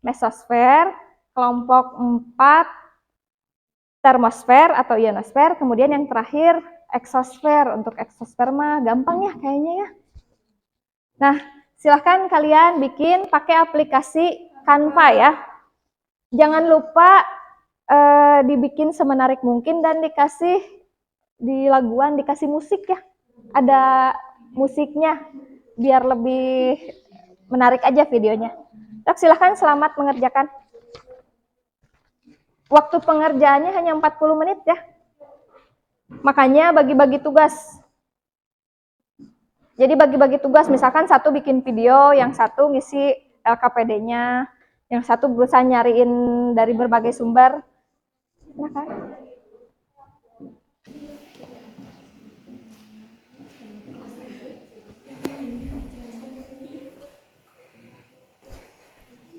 mesosfer, kelompok 4 termosfer atau ionosfer, kemudian yang terakhir eksosfer. Untuk eksosfer mah gampang ya kayaknya ya. Nah, silahkan kalian bikin pakai aplikasi Canva ya. Jangan lupa dibikin semenarik mungkin dan dikasih di laguan, dikasih musik ya. Ada musiknya biar lebih menarik aja videonya. Silahkan selamat mengerjakan. Waktu pengerjaannya hanya 40 menit ya. Makanya bagi-bagi tugas. Jadi bagi-bagi tugas, misalkan satu bikin video, yang satu ngisi LKPD-nya, yang satu berusaha nyariin dari berbagai sumber. Nah kan?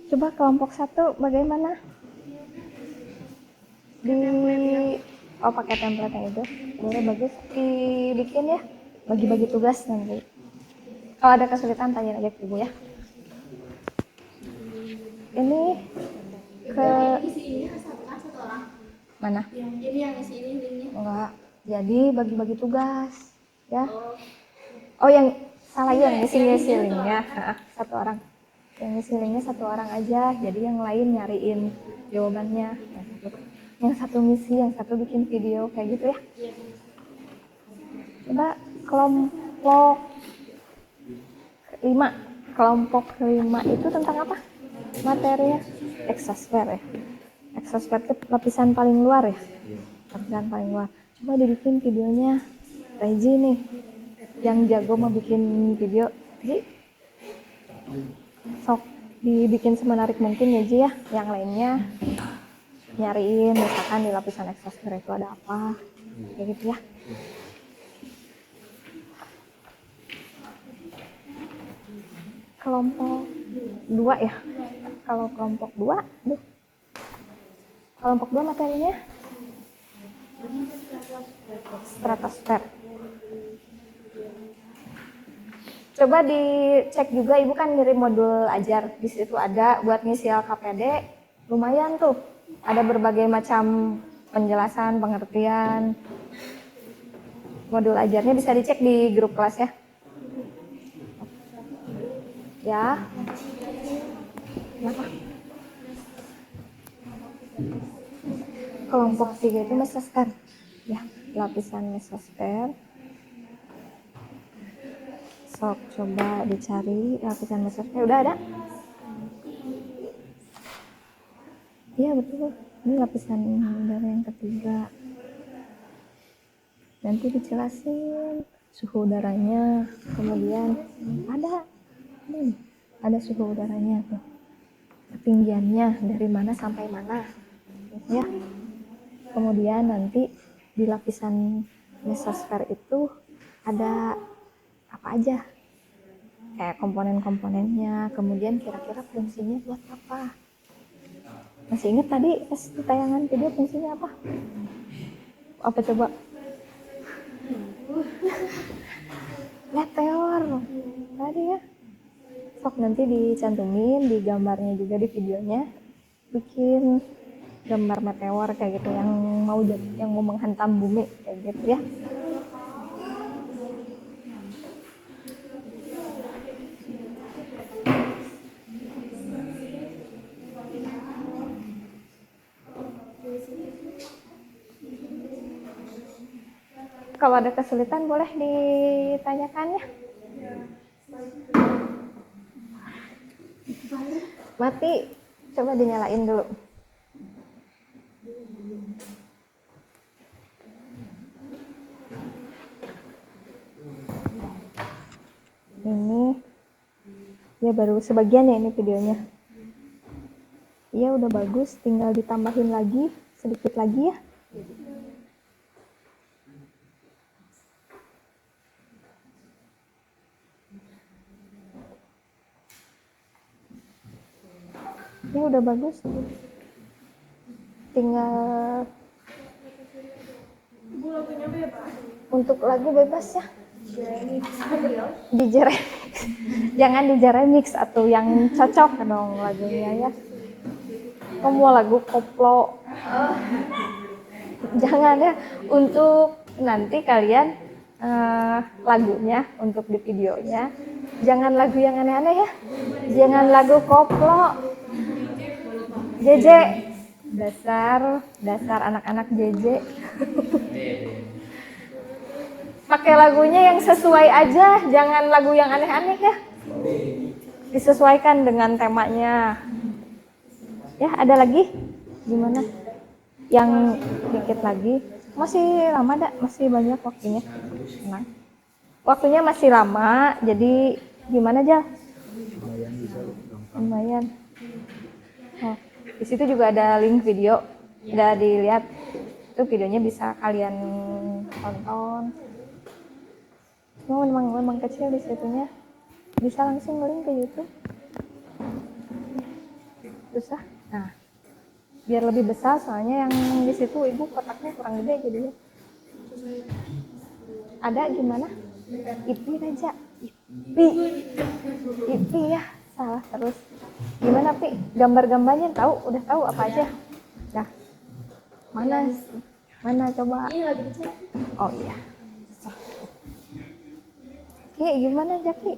Coba kelompok 1 bagaimana? Pakai template yang itu. Boleh, bagus. Dibikin ya. Bagi-bagi tugas nanti. Kalau ada kesulitan tanya aja ke ibu ya. Ini ke mana? Ini yang isi ini. Enggak. Jadi bagi-bagi tugas ya. Oh, yang salah yang ngisi linknya satu orang. Yang ngisi linknya satu orang aja. Jadi yang lain nyariin jawabannya. Yang satu ngisi, yang satu bikin video kayak gitu ya. Coba kelompok 5. Kelompok 5 itu tentang apa? Materinya eksosfer ya. Eksosfer itu lapisan paling luar ya. Lapisan paling luar. Coba dibikin videonya. Reji nih yang jago mau bikin video. Ji, sok dibikin semenarik mungkin ya Ji ya. Yang lainnya nyariin misalkan di lapisan eksosfer itu ada apa. Kayak gitu ya. Kelompok 2 ya. Kalau kelompok 2, kelompok 2 materinya stratosfer. Coba dicek juga, ibu kan ngirim modul ajar, di situ ada buat ngisi LKPD, lumayan tuh. Ada berbagai macam penjelasan, pengertian. Modul ajarnya bisa dicek di grup kelas ya. Ya. Kenapa? Kelompok 3 itu mesosfer. Ya, lapisan mesosfer. Sok coba dicari lapisan mesosfer. Udah ada? Iya betul. Ini lapisan udara yang ketiga. Nanti dijelasin suhu udaranya. Kemudian ada suhu udaranya tuh. Ketinggiannya dari mana sampai mana. Ya. Kemudian nanti di lapisan mesosfer itu ada apa aja, kayak komponen-komponennya, kemudian kira-kira fungsinya buat apa. Masih ingat tadi pas tayangan video fungsinya apa? Apa coba? Meteor tadi ya. Sok nanti dicantumin di gambarnya juga di videonya, bikin gambar meteor kayak gitu yang mau menghantam bumi kayak gitu ya. Kalau ada kesulitan boleh ditanyakan ya. Mati, coba dinyalain dulu. Ini ya baru sebagian ya ini videonya. Iya udah bagus, tinggal ditambahin lagi sedikit lagi ya. Ini udah bagus, tinggal Ibu lagunya bebas. Untuk lagu bebas ya. DJ remix. Jangan DJ remix atau yang cocok dong lagunya ya. Kamu mau lagu koplo? Jangan ya. Untuk nanti kalian lagunya untuk di videonya jangan lagu yang aneh-aneh ya. Jangan lagu koplo. JJ. Dasar anak-anak JJ. Pakai lagunya yang sesuai aja, jangan lagu yang aneh-aneh ya. Disesuaikan dengan temanya. Ya, ada lagi? Gimana? Yang dikit lagi. Masih lama dak? Masih banyak waktunya. Tenang. Waktunya masih lama, jadi gimana aja? Lumayan. Oh, di situ juga ada link video. Udah dilihat. Itu videonya bisa kalian tonton. Memang kecil di situnya. Bisa langsung link ke YouTube. Susah. Nah, biar lebih besar soalnya yang di situ ibu kotaknya kurang gede jadinya. Ada gimana? Ipi aja. Ipi ya. Salah terus. Gimana Pi? Gambar-gambarnya udah tahu apa aja? Nah. Mana coba? Oh iya. Ki, gimana Jaki?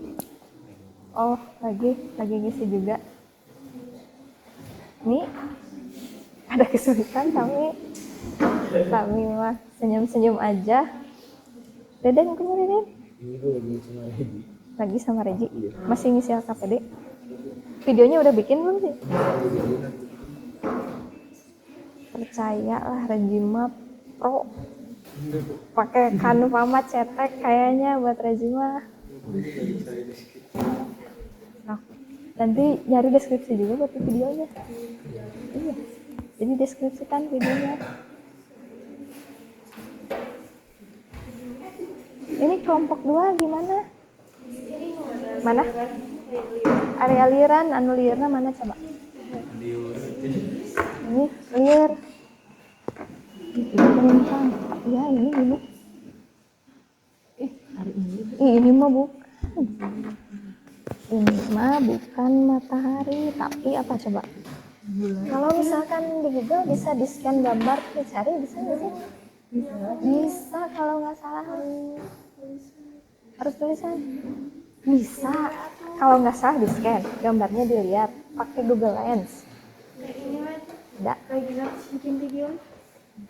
Oh, lagi ngisi juga. Nih, ada kesulitan kami mah senyum-senyum aja. Deden, punya Deden? Lagi sama Reji. Masih ngisi LKPD. Videonya udah bikin belum sih? Percayalah Reji mah pro. Pakai Canva mah cetek kayaknya buat Reji mah. Nah, nanti nyari deskripsi juga buat videonya. Iya. Jadi deskripsikan videonya. Ini kelompok 2 gimana? Mana? Area liran, anu lirna mana coba? Ini lir. Penumpang. Ya ini gini. Hari ini Ini mah bukan. Ini mah bukan matahari, tapi apa coba? Kalau misalkan di Google bisa di scan gambar, dicari bisa nggak sih? Bisa kalau nggak salah. Harus tulisan. Bisa. Kalau nggak salah di scan, gambarnya dilihat pakai Google Lens. Ada. Bikin video.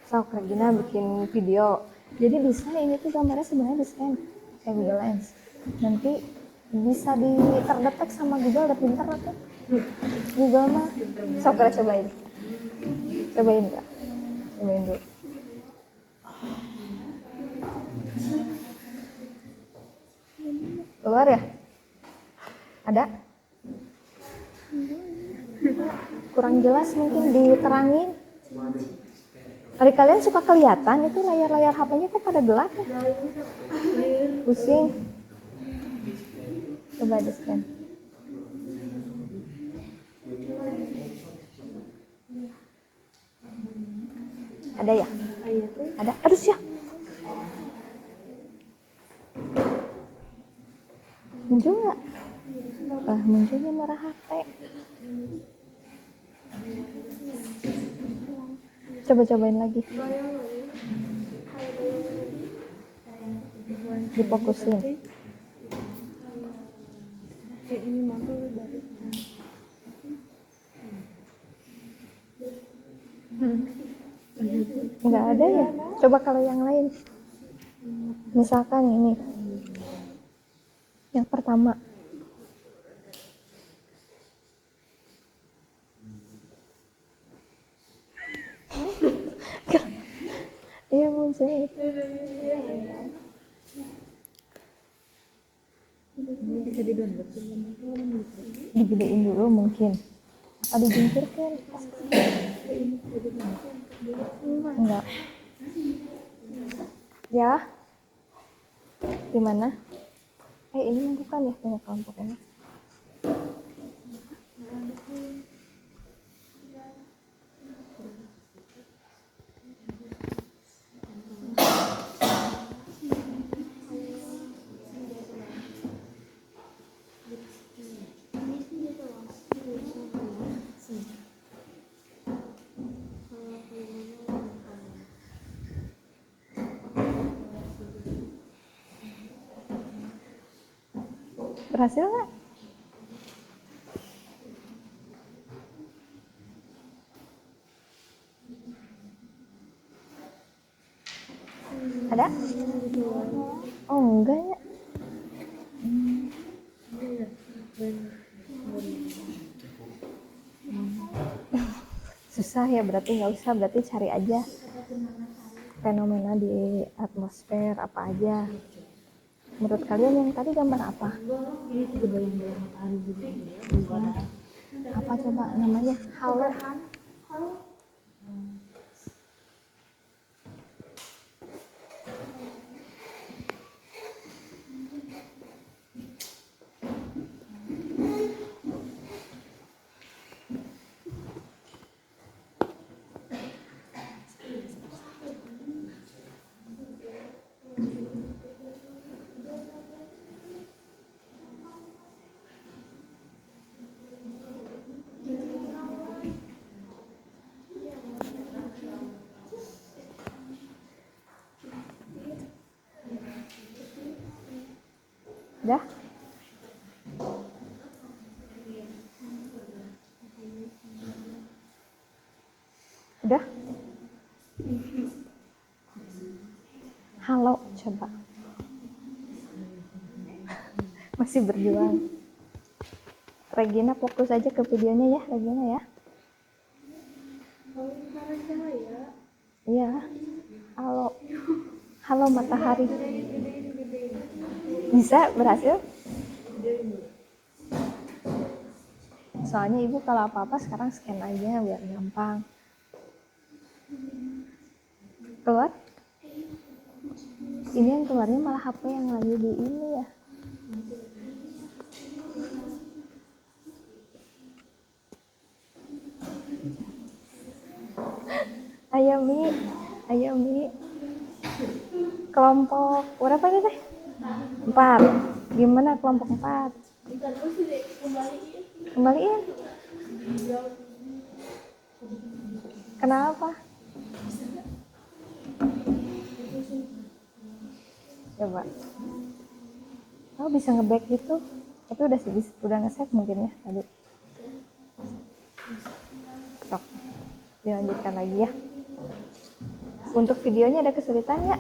Sok Regina bikin video. Jadi bisa ini tuh gambarnya sebenarnya di scan kayak Google Lens. Nanti bisa terdetek sama Google, udah pintar lah tuh. Google mah. Sok cobain. Cobain enggak? Cobain dulu. Keluar ya? Ada? Kurang jelas mungkin diterangin. Hari kalian suka kelihatan itu layar-layar HP-nya kok pada gelap ya? Pusing. Coba di scan. Ada ya? Ada. Aduh ya. Muncul nggak? Munculnya merah HP. Coba-cobain lagi. Difokusin. Nggak ada ya? Coba kalau yang lain. Misalkan ini. Yang pertama. Iya muncul itu. bisa di-download. Digedein dulu mungkin. Ada dijungkirkan. Enggak. Ya. Gimana? Ini bukan ya punya kelompok ini. Berhasil nggak? Ada? Oh enggak ya. Susah ya, berarti nggak usah, berarti cari aja fenomena di atmosfer apa aja. Menurut kalian yang tadi gambar apa? Apa coba namanya? Halo. Udah? Udah? Halo, coba. Masih berjuang. Regina fokus aja ke videonya ya, Regina ya. Iya. Halo. Halo matahari. Bisa berhasil? Soalnya ibu kalau apa-apa sekarang scan aja biar gampang. Keluar? Ini yang keluarnya malah HP yang lagi di ini ya. Ayo Mi. Kelompok berapa nih teh? 4. Gimana kelompok 4? Kembaliin. Kenapa? Coba. Oh bisa nge-back gitu. Tapi udah nge-save mungkin ya tadi. Stop. Dilanjutkan lagi ya. Untuk videonya ada kesulitan ya?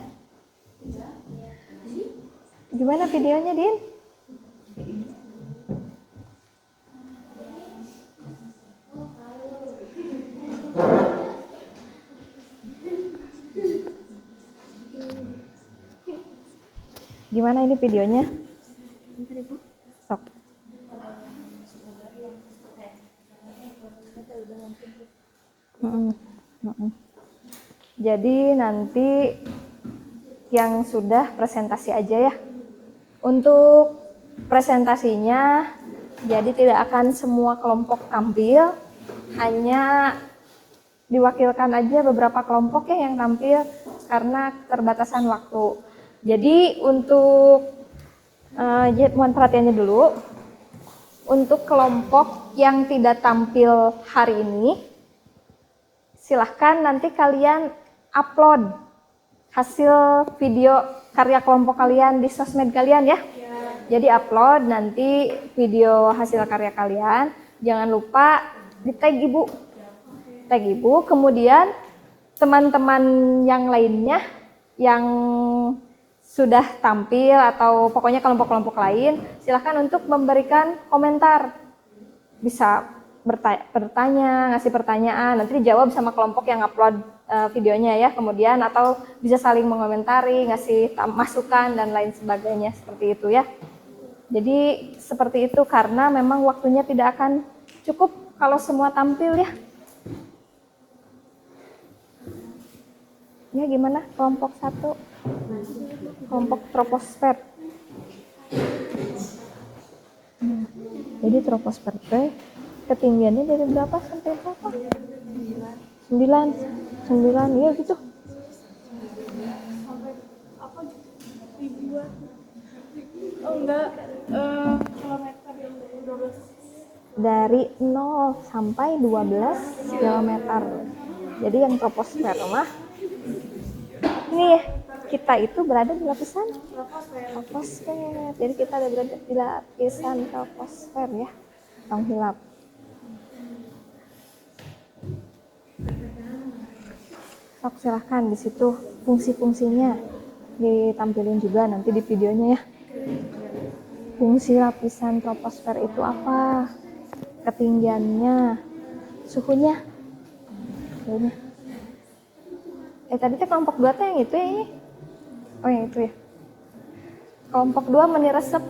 Gimana videonya, Din? Gimana ini videonya? Sok. Jadi nanti yang sudah presentasi aja ya. Untuk presentasinya, jadi tidak akan semua kelompok tampil, hanya diwakilkan aja beberapa kelompok ya yang tampil karena keterbatasan waktu. Jadi untuk mohon perhatiannya dulu, untuk kelompok yang tidak tampil hari ini, silahkan nanti kalian upload hasil video karya kelompok kalian di sosmed kalian ya. Jadi upload nanti video hasil karya kalian, jangan lupa di tag ibu. Tag ibu, kemudian teman-teman yang lainnya yang sudah tampil atau pokoknya kelompok-kelompok lain, silahkan untuk memberikan komentar. Bisa bertanya, ngasih pertanyaan, nanti dijawab sama kelompok yang upload videonya ya, kemudian atau bisa saling mengomentari, ngasih masukan dan lain sebagainya, seperti itu ya. Jadi seperti itu karena memang waktunya tidak akan cukup kalau semua tampil ya. Ya gimana kelompok 1? Kelompok troposfer. Jadi troposfer ketinggiannya dari berapa sampai berapa? 9, iya gitu. Oh enggak, kilometer 12. Dari 0 sampai 12 km. Jadi yang troposfer mah ini kita itu berada di lapisan troposfer. Jadi kita ada berada di lapisan troposfer ya, ruang hilap. Sok silahkan di situ fungsi-fungsinya ditampilin juga nanti di videonya ya. Fungsi lapisan troposfer itu apa? Ketinggiannya, suhunya. Tadi tuh kelompok 2 tuh yang itu ya ini. Oh yang itu ya. Kelompok 2 meniresep.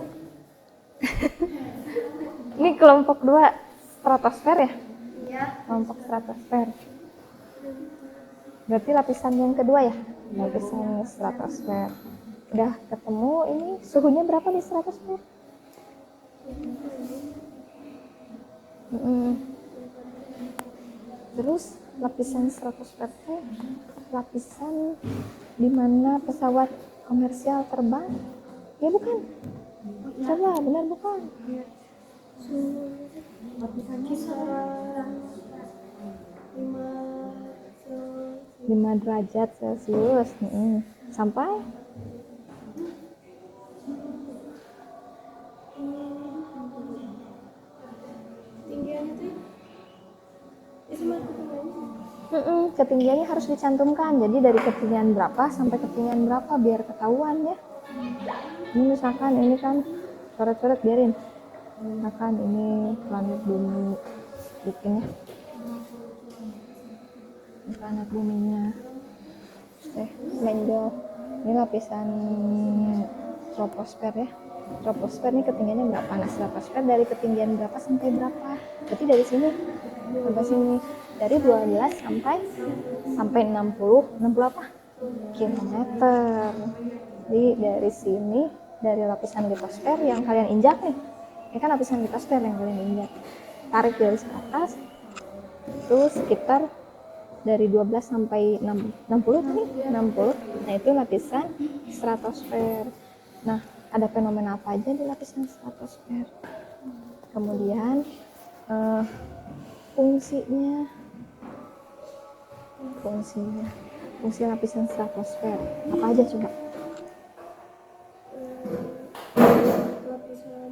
Ini kelompok 2 stratosfer ya? Iya. Kelompok stratosfer. Berarti lapisan yang kedua ya? Lapisan stratosfer. Udah ketemu ini suhunya berapa di stratosfer? Terus lapisan stratosfer itu lapisan di mana pesawat komersial terbang? Ya bukan? Coba benar bukan? Kisaran 5 derajat Celcius. Sampai tinggiannya tuh cuma ketinggiannya harus dicantumkan. Jadi dari ketinggian berapa sampai ketinggian berapa biar ketahuan ya. Ini misalkan ini kan coret-coret biarin. Misalkan ini planet bumi bikin ya. Ini planet buminya. Menjauh. Ini lapisan troposfer ya. Troposfer ini ketinggiannya berapa? Nah, stratosfer dari ketinggian berapa sampai berapa? Berarti dari sini sampai sini dari 12 sampai 60 apa? Kilometer. Jadi dari sini dari lapisan litosfer yang kalian injak nih. Ini kan lapisan litosfer yang kalian injak. Tarik dari atas itu sekitar dari 12 sampai 60 tadi 60. Nah, itu lapisan stratosfer. Nah, ada fenomena apa aja di lapisan stratosfer? Kemudian fungsi lapisan stratosfer apa aja coba? lapisan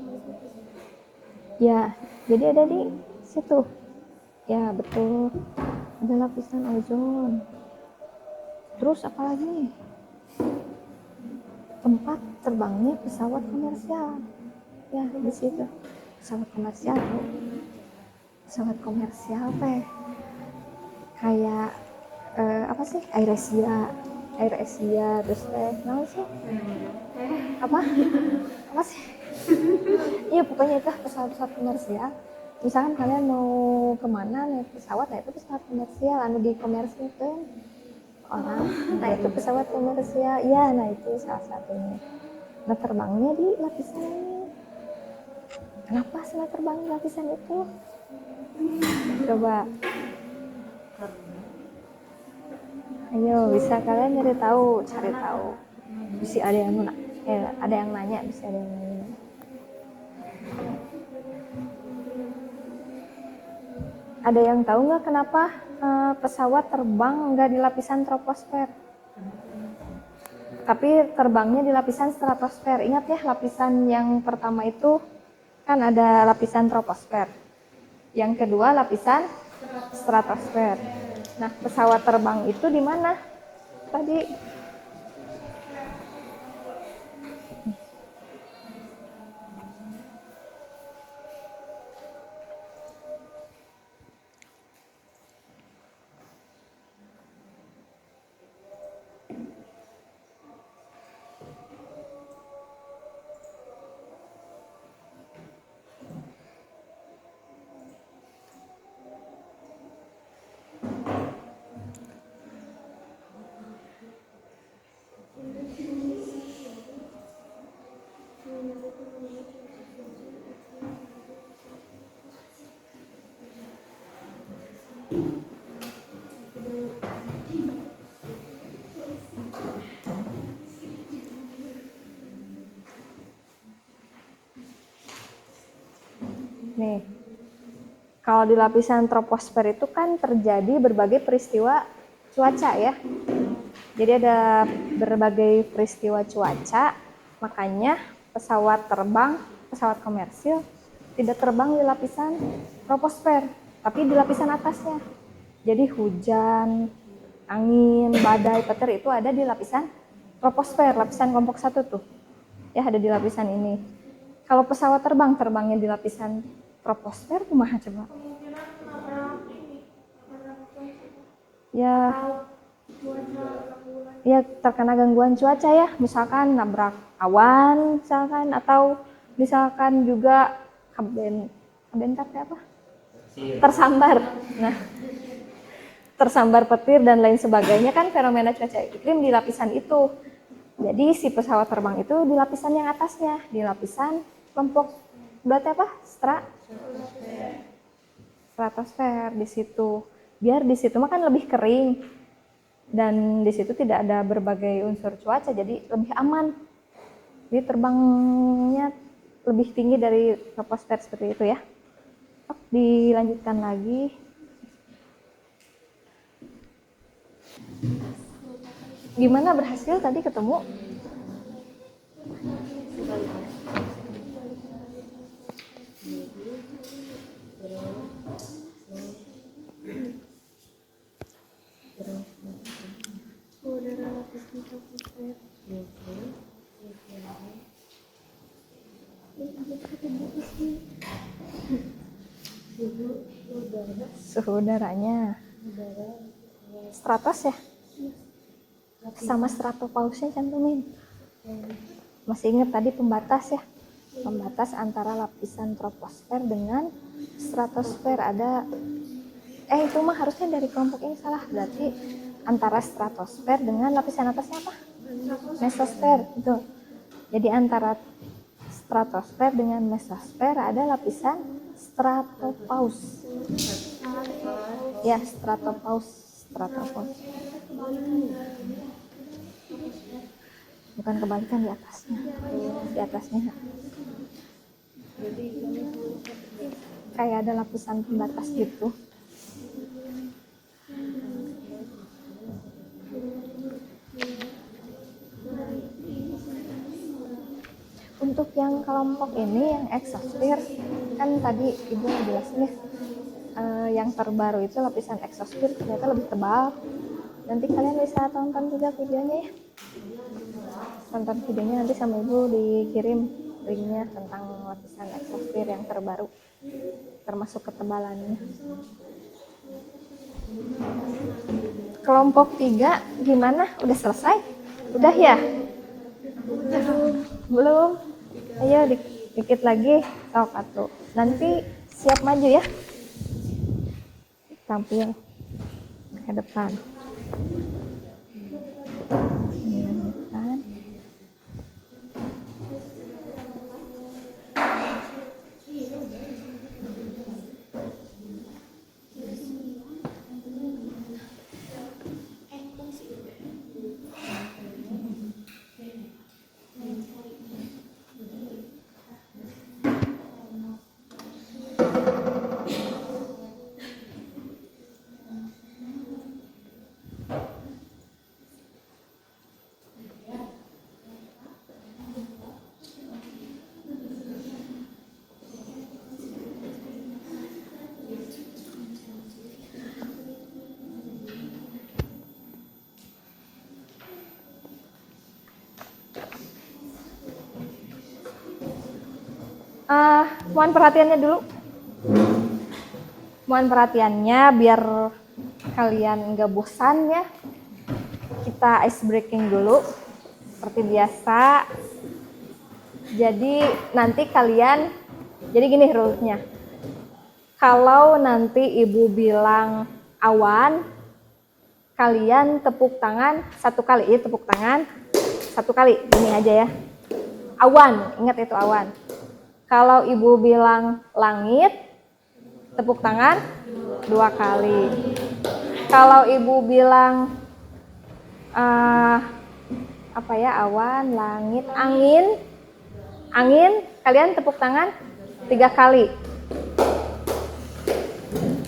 ozon Ya, jadi ada di situ. Ya, betul. Ada lapisan ozon. Terus apa lagi? Tempat terbangnya pesawat komersial. Ya, di situ. Pesawat komersial. Pesawat komersial teh kayak apa sih? Air Asia terus teh naon sih? Apa sih? Iya, pokoknya itu pesawat-pesawat komersial. Misalkan kalian mau kemana naik pesawat, nah itu pesawat komersial anu dikomersilkan orang. Nah itu pesawat komersial. Ya, nah itu salah satunya. Nah, terbangnya di lapisan ini. Kenapa sih terbang di lapisan itu? Coba. Ayo, bisa kalian cari tahu. Bisa ada yang nanya, bisa ada yang nanya. Ada yang tahu nggak kenapa pesawat terbang nggak di lapisan troposfer? Tapi terbangnya di lapisan stratosfer. Ingat ya, lapisan yang pertama itu kan ada lapisan troposfer. Yang kedua lapisan stratosfer. Nah, pesawat terbang itu di mana? Tadi nih, kalau di lapisan troposfer itu kan terjadi berbagai peristiwa cuaca ya. Jadi ada berbagai peristiwa cuaca, makanya pesawat terbang, pesawat komersil tidak terbang di lapisan troposfer, tapi di lapisan atasnya. Jadi hujan, angin, badai, petir itu ada di lapisan troposfer, lapisan kelompok 1 tuh. Ya, ada di lapisan ini. Kalau pesawat terbang, terbangnya di lapisan troposfer, kumaha coba? Ya terkena gangguan cuaca ya, misalkan nabrak awan misalkan, atau misalkan juga kabentar apa? Tersambar. Nah, tersambar petir dan lain sebagainya kan fenomena cuaca iklim di lapisan itu. Jadi si pesawat terbang itu di lapisan yang atasnya, di lapisan kelompok berarti apa? Stratosfer di situ. Biar di situ mah kan lebih kering dan di situ tidak ada berbagai unsur cuaca, jadi lebih aman. Jadi terbangnya lebih tinggi dari troposfer seperti itu ya. Dilanjutkan lagi. Gimana, berhasil tadi ketemu? Udara lapisan troposfer. Suhu udaranya. Stratos ya? Sama stratopausnya cantumin. Masih ingat tadi pembatas ya? Pembatas antara lapisan troposfer dengan stratosfer ada. Itu mah harusnya dari kelompok ini salah. Berarti antara stratosfer dengan lapisan atasnya apa? Mesosfer. Itu. Jadi antara stratosfer dengan mesosfer ada lapisan stratopaus. Ya, stratopaus. Bukan kebalikan, di atasnya. Di atasnya. Kayak ada lapisan pembatas gitu. Untuk yang kelompok ini, yang eksosfer, kan tadi Ibu jelasin ya, yang terbaru itu lapisan eksosfer ternyata lebih tebal. Nanti kalian bisa tonton juga videonya ya. Tonton videonya nanti sama Ibu dikirim linknya tentang lapisan eksosfer yang terbaru, termasuk ketebalannya. Kelompok 3 gimana? Udah selesai? Udah ya? Belum? Ayo dikit lagi. Sok atuh. Nanti siap maju ya. Tampil ke depan. Mohon perhatiannya dulu. Mohon perhatiannya biar kalian nggak bosan ya. Kita ice breaking dulu seperti biasa. Jadi nanti kalian, jadi gini rule-nya. Kalau nanti Ibu bilang awan, kalian tepuk tangan 1 kali. Ya, tepuk tangan 1 kali. Gini aja ya. Awan, ingat itu awan. Kalau Ibu bilang langit, tepuk tangan 2 kali. Kalau Ibu bilang awan, langit, angin, kalian tepuk tangan 3 kali.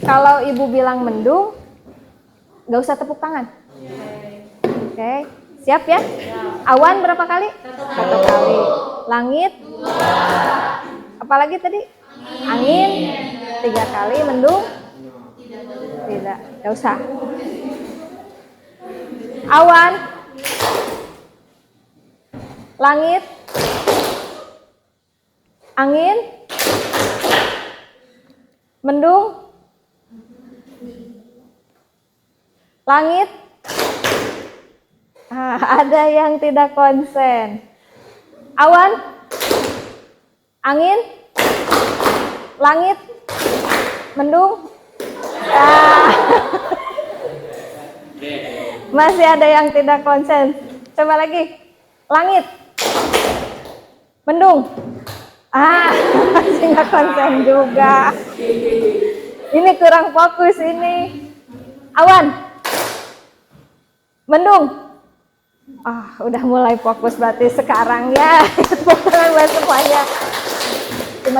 Kalau Ibu bilang mendung, nggak usah tepuk tangan. Oke, siap ya? Awan berapa kali? Satu kali. Langit? Apalagi tadi? Angin? 3 kali. Mendung? Tidak, gak usah. Awan? Langit? Angin? Mendung? Langit? Ada yang tidak konsen. Awan? Angin? Langit? Mendung? Masih ada yang tidak konsen. Coba lagi. Langit? Mendung? Masih nggak konsen juga. Ini kurang fokus ini. Awan? Mendung? Udah mulai fokus berarti sekarang ya. Pokoknya buat semuanya.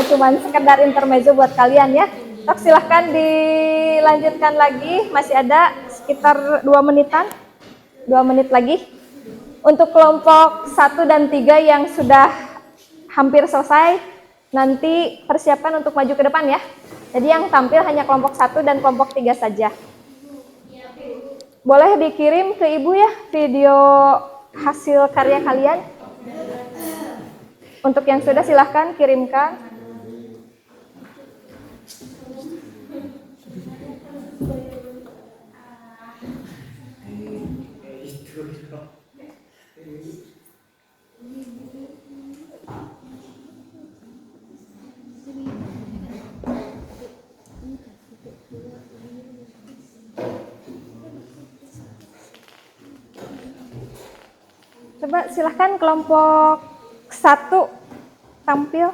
Cuma sekedar intermezzo buat kalian ya. Tok, silahkan dilanjutkan lagi. Masih ada sekitar 2 menitan. 2 menit lagi. Untuk kelompok 1 dan 3 yang sudah hampir selesai, nanti persiapkan untuk maju ke depan ya. Jadi yang tampil hanya kelompok 1 dan kelompok 3 saja. Boleh dikirim ke Ibu ya video hasil karya kalian. Untuk yang sudah silahkan kirimkan. Coba silahkan kelompok 1 tampil.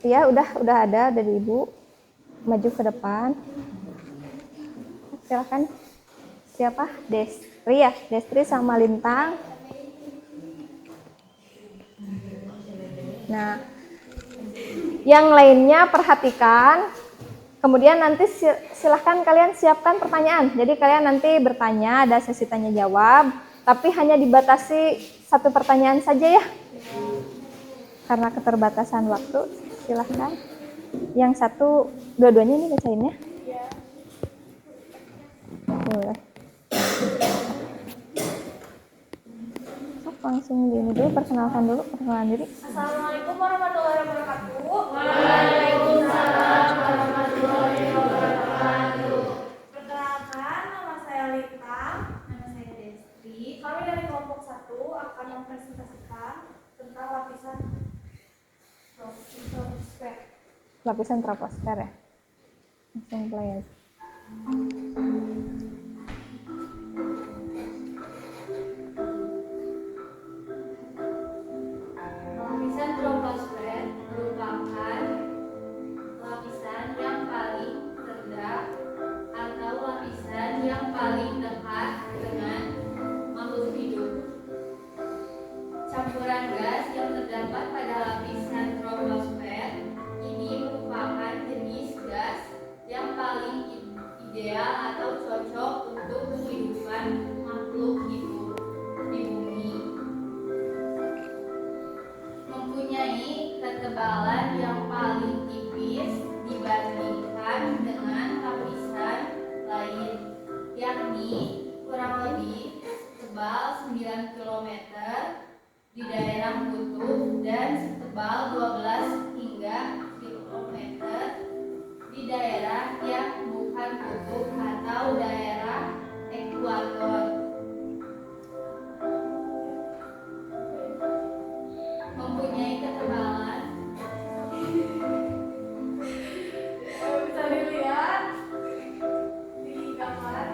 Iya, udah ada dari Ibu. Maju ke depan. Silahkan. Siapa? Destri ya? Destri sama Lintang. Nah, yang lainnya perhatikan. Kemudian nanti silahkan kalian siapkan pertanyaan. Jadi kalian nanti bertanya, ada sesi tanya jawab. Tapi hanya dibatasi 1 pertanyaan saja ya. Karena keterbatasan waktu, silahkan. Yang 1, dua-duanya ini bacain ya. Boleh. Langsung gini dulu, perkenalan diri. Assalamualaikum warahmatullahi wabarakatuh. Waalaikumsalam warahmatullahi wabarakatuh. Perkenalkan, nama saya Lintang. Nama saya Destri. Kami dari kelompok 1 akan mempresentasikan tentang lapisan troposfer. Lapisan troposfer ya. Langsung play aja. Lapisan troposfer merupakan lapisan yang paling rendah atau lapisan yang paling dekat dengan makhluk hidup. Campuran gas yang terdapat pada lapisan troposfer ini merupakan jenis gas yang paling ideal atau cocok untuk kehidupan makhluk hidup di bumi. Mempunyai ketebalan yang paling tipis dibandingkan dengan lapisan lain, yakni kurang lebih tebal 9 km di daerah kutub dan setebal 12 hingga km di daerah yang bukan kutub atau daerah ekuator. Mempunyai ketebalan Bisa dilihat di gambar.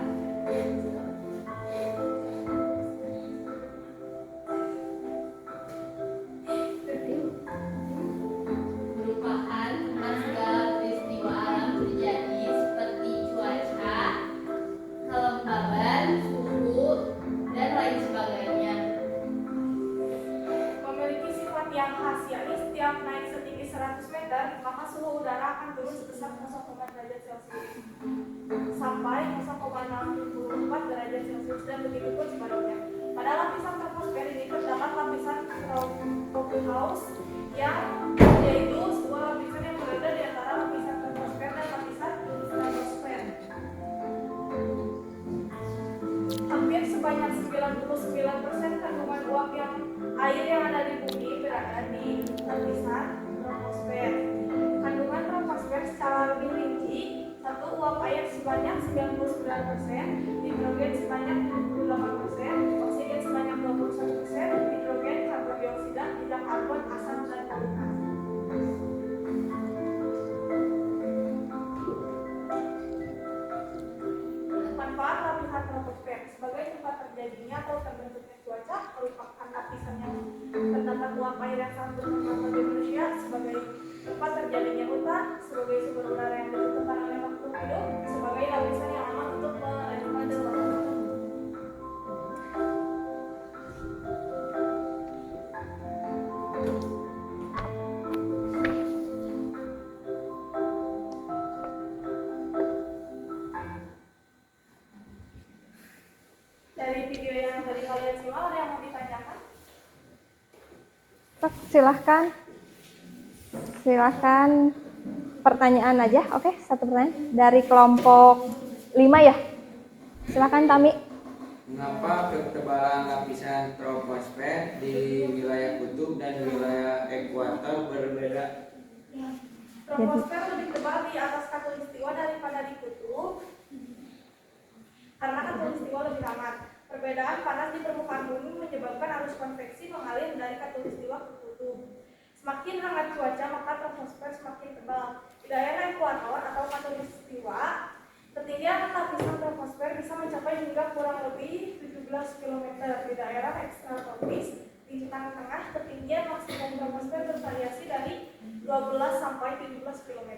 merupakan tempat segala peristiwa alam terjadi seperti cuaca, kelembaban, suhu, dan lain sebagainya. Memiliki sifat yang khas, yakni setiap naik setinggi 100 meter, maka suhu udara akan turun sebesar 0,0 derajat Celcius. sampai 0,64 derajat Celcius dan begitu pun sebaliknya. Pada lapisan troposfer ini terdapat lapisan tropopause yang yaitu sebuah lapisan yang berada di antara lapisan troposfer dan lapisan stratosfer. Hampir sebanyak 99% kandungan uap yang air yang ada di bumi berada di lapisan troposfer. Kandungan troposfer secara lebih rinci, satu uap air sebanyak 99%, nitrogen sebanyak 78%, oksigen sebanyak 21%, nitrogen, karbon dioksida, tidak karbon, asam dan polutan. Manfaat lapisan troposfer sebagai tempat terjadinya atau terbentuknya cuaca, merupakan lapisan yang terdapat uap air yang sangat bermanfaat bagi manusia, sebagai tempat terjadinya hutan, sebagai sumber udara yang dibutuhkan oleh makhluk hidup, sebagai lapisan yang aman untuk melahirkan suatu. Dari video yang tadi kalian simak, ada yang mau ditanyakan? Silahkan. Silahkan pertanyaan aja. Oke, satu pertanyaan. Dari kelompok 5 ya. Silahkan Tami. Mengapa ketebalan lapisan troposfer di wilayah kutub dan wilayah ekuator berbeda? Troposfer lebih tebal di atas khatulistiwa daripada di kutub karena khatulistiwa lebih hangat. Perbedaan panas di permukaan bumi menyebabkan arus konveksi mengalir dari khatulistiwa ke kutub. Semakin hangat cuaca, maka troposfer semakin tebal. Di daerah ekuator atau khatulistiwa, ketinggian lapisan troposfer bisa mencapai hingga kurang lebih 17 km. Di daerah ekstratropis, di tengah-tengah, ketinggian maksimum troposfer bervariasi dari 12 sampai 17 km.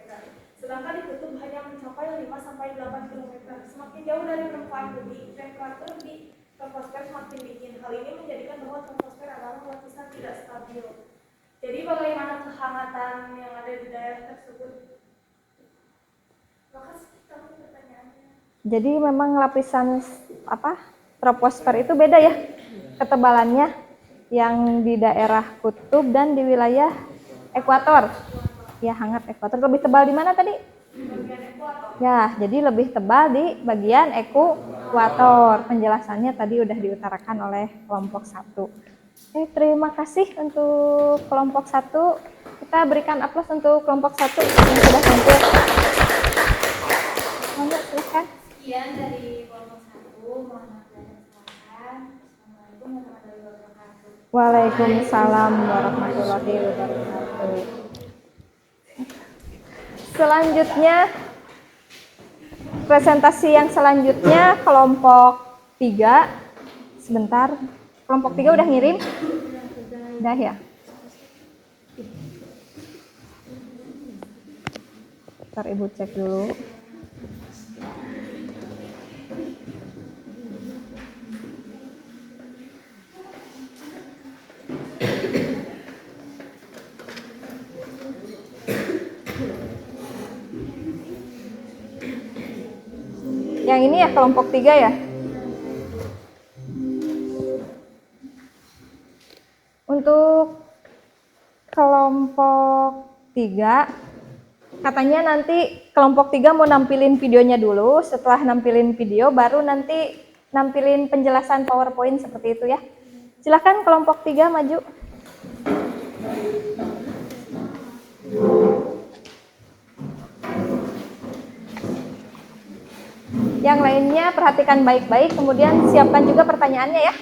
Sedangkan di kutub hanya mencapai 5 sampai 8 km. Semakin jauh dari permukaan bumi, temperatur di troposfer semakin dingin. Hal ini menjadikan bahwa troposfer adalah lapisan tidak stabil. Jadi bagaimana kehangatan yang ada di daerah tersebut? Makasih kamu pertanyaannya. Jadi memang lapisan troposfer itu beda ya ketebalannya, yang di daerah kutub dan di wilayah ekuator. Ya, hangat ekuator. Lebih tebal di mana tadi? Ya, jadi lebih tebal di bagian ekuator. Penjelasannya tadi udah diutarakan oleh kelompok 1. Terima kasih untuk kelompok 1. Kita berikan aplaus untuk kelompok 1 yang sudah tampil. Monggo, silakan. Sekian dari kelompok 1. Mohon maaf dan silakan. Assalamualaikum warahmatullahi wabarakatuh. Waalaikumsalam warahmatullahi wabarakatuh. Selanjutnya, presentasi yang selanjutnya kelompok 3. Sebentar, kelompok 3 udah ngirim? Udah ya? Ntar Ibu cek dulu. Yang ini ya kelompok 3 ya. Untuk kelompok 3 katanya nanti kelompok 3 mau nampilin videonya dulu. Setelah nampilin video baru nanti nampilin penjelasan PowerPoint seperti itu ya. Silahkan kelompok 3 maju. Yang lainnya perhatikan baik-baik, kemudian siapkan juga pertanyaannya ya.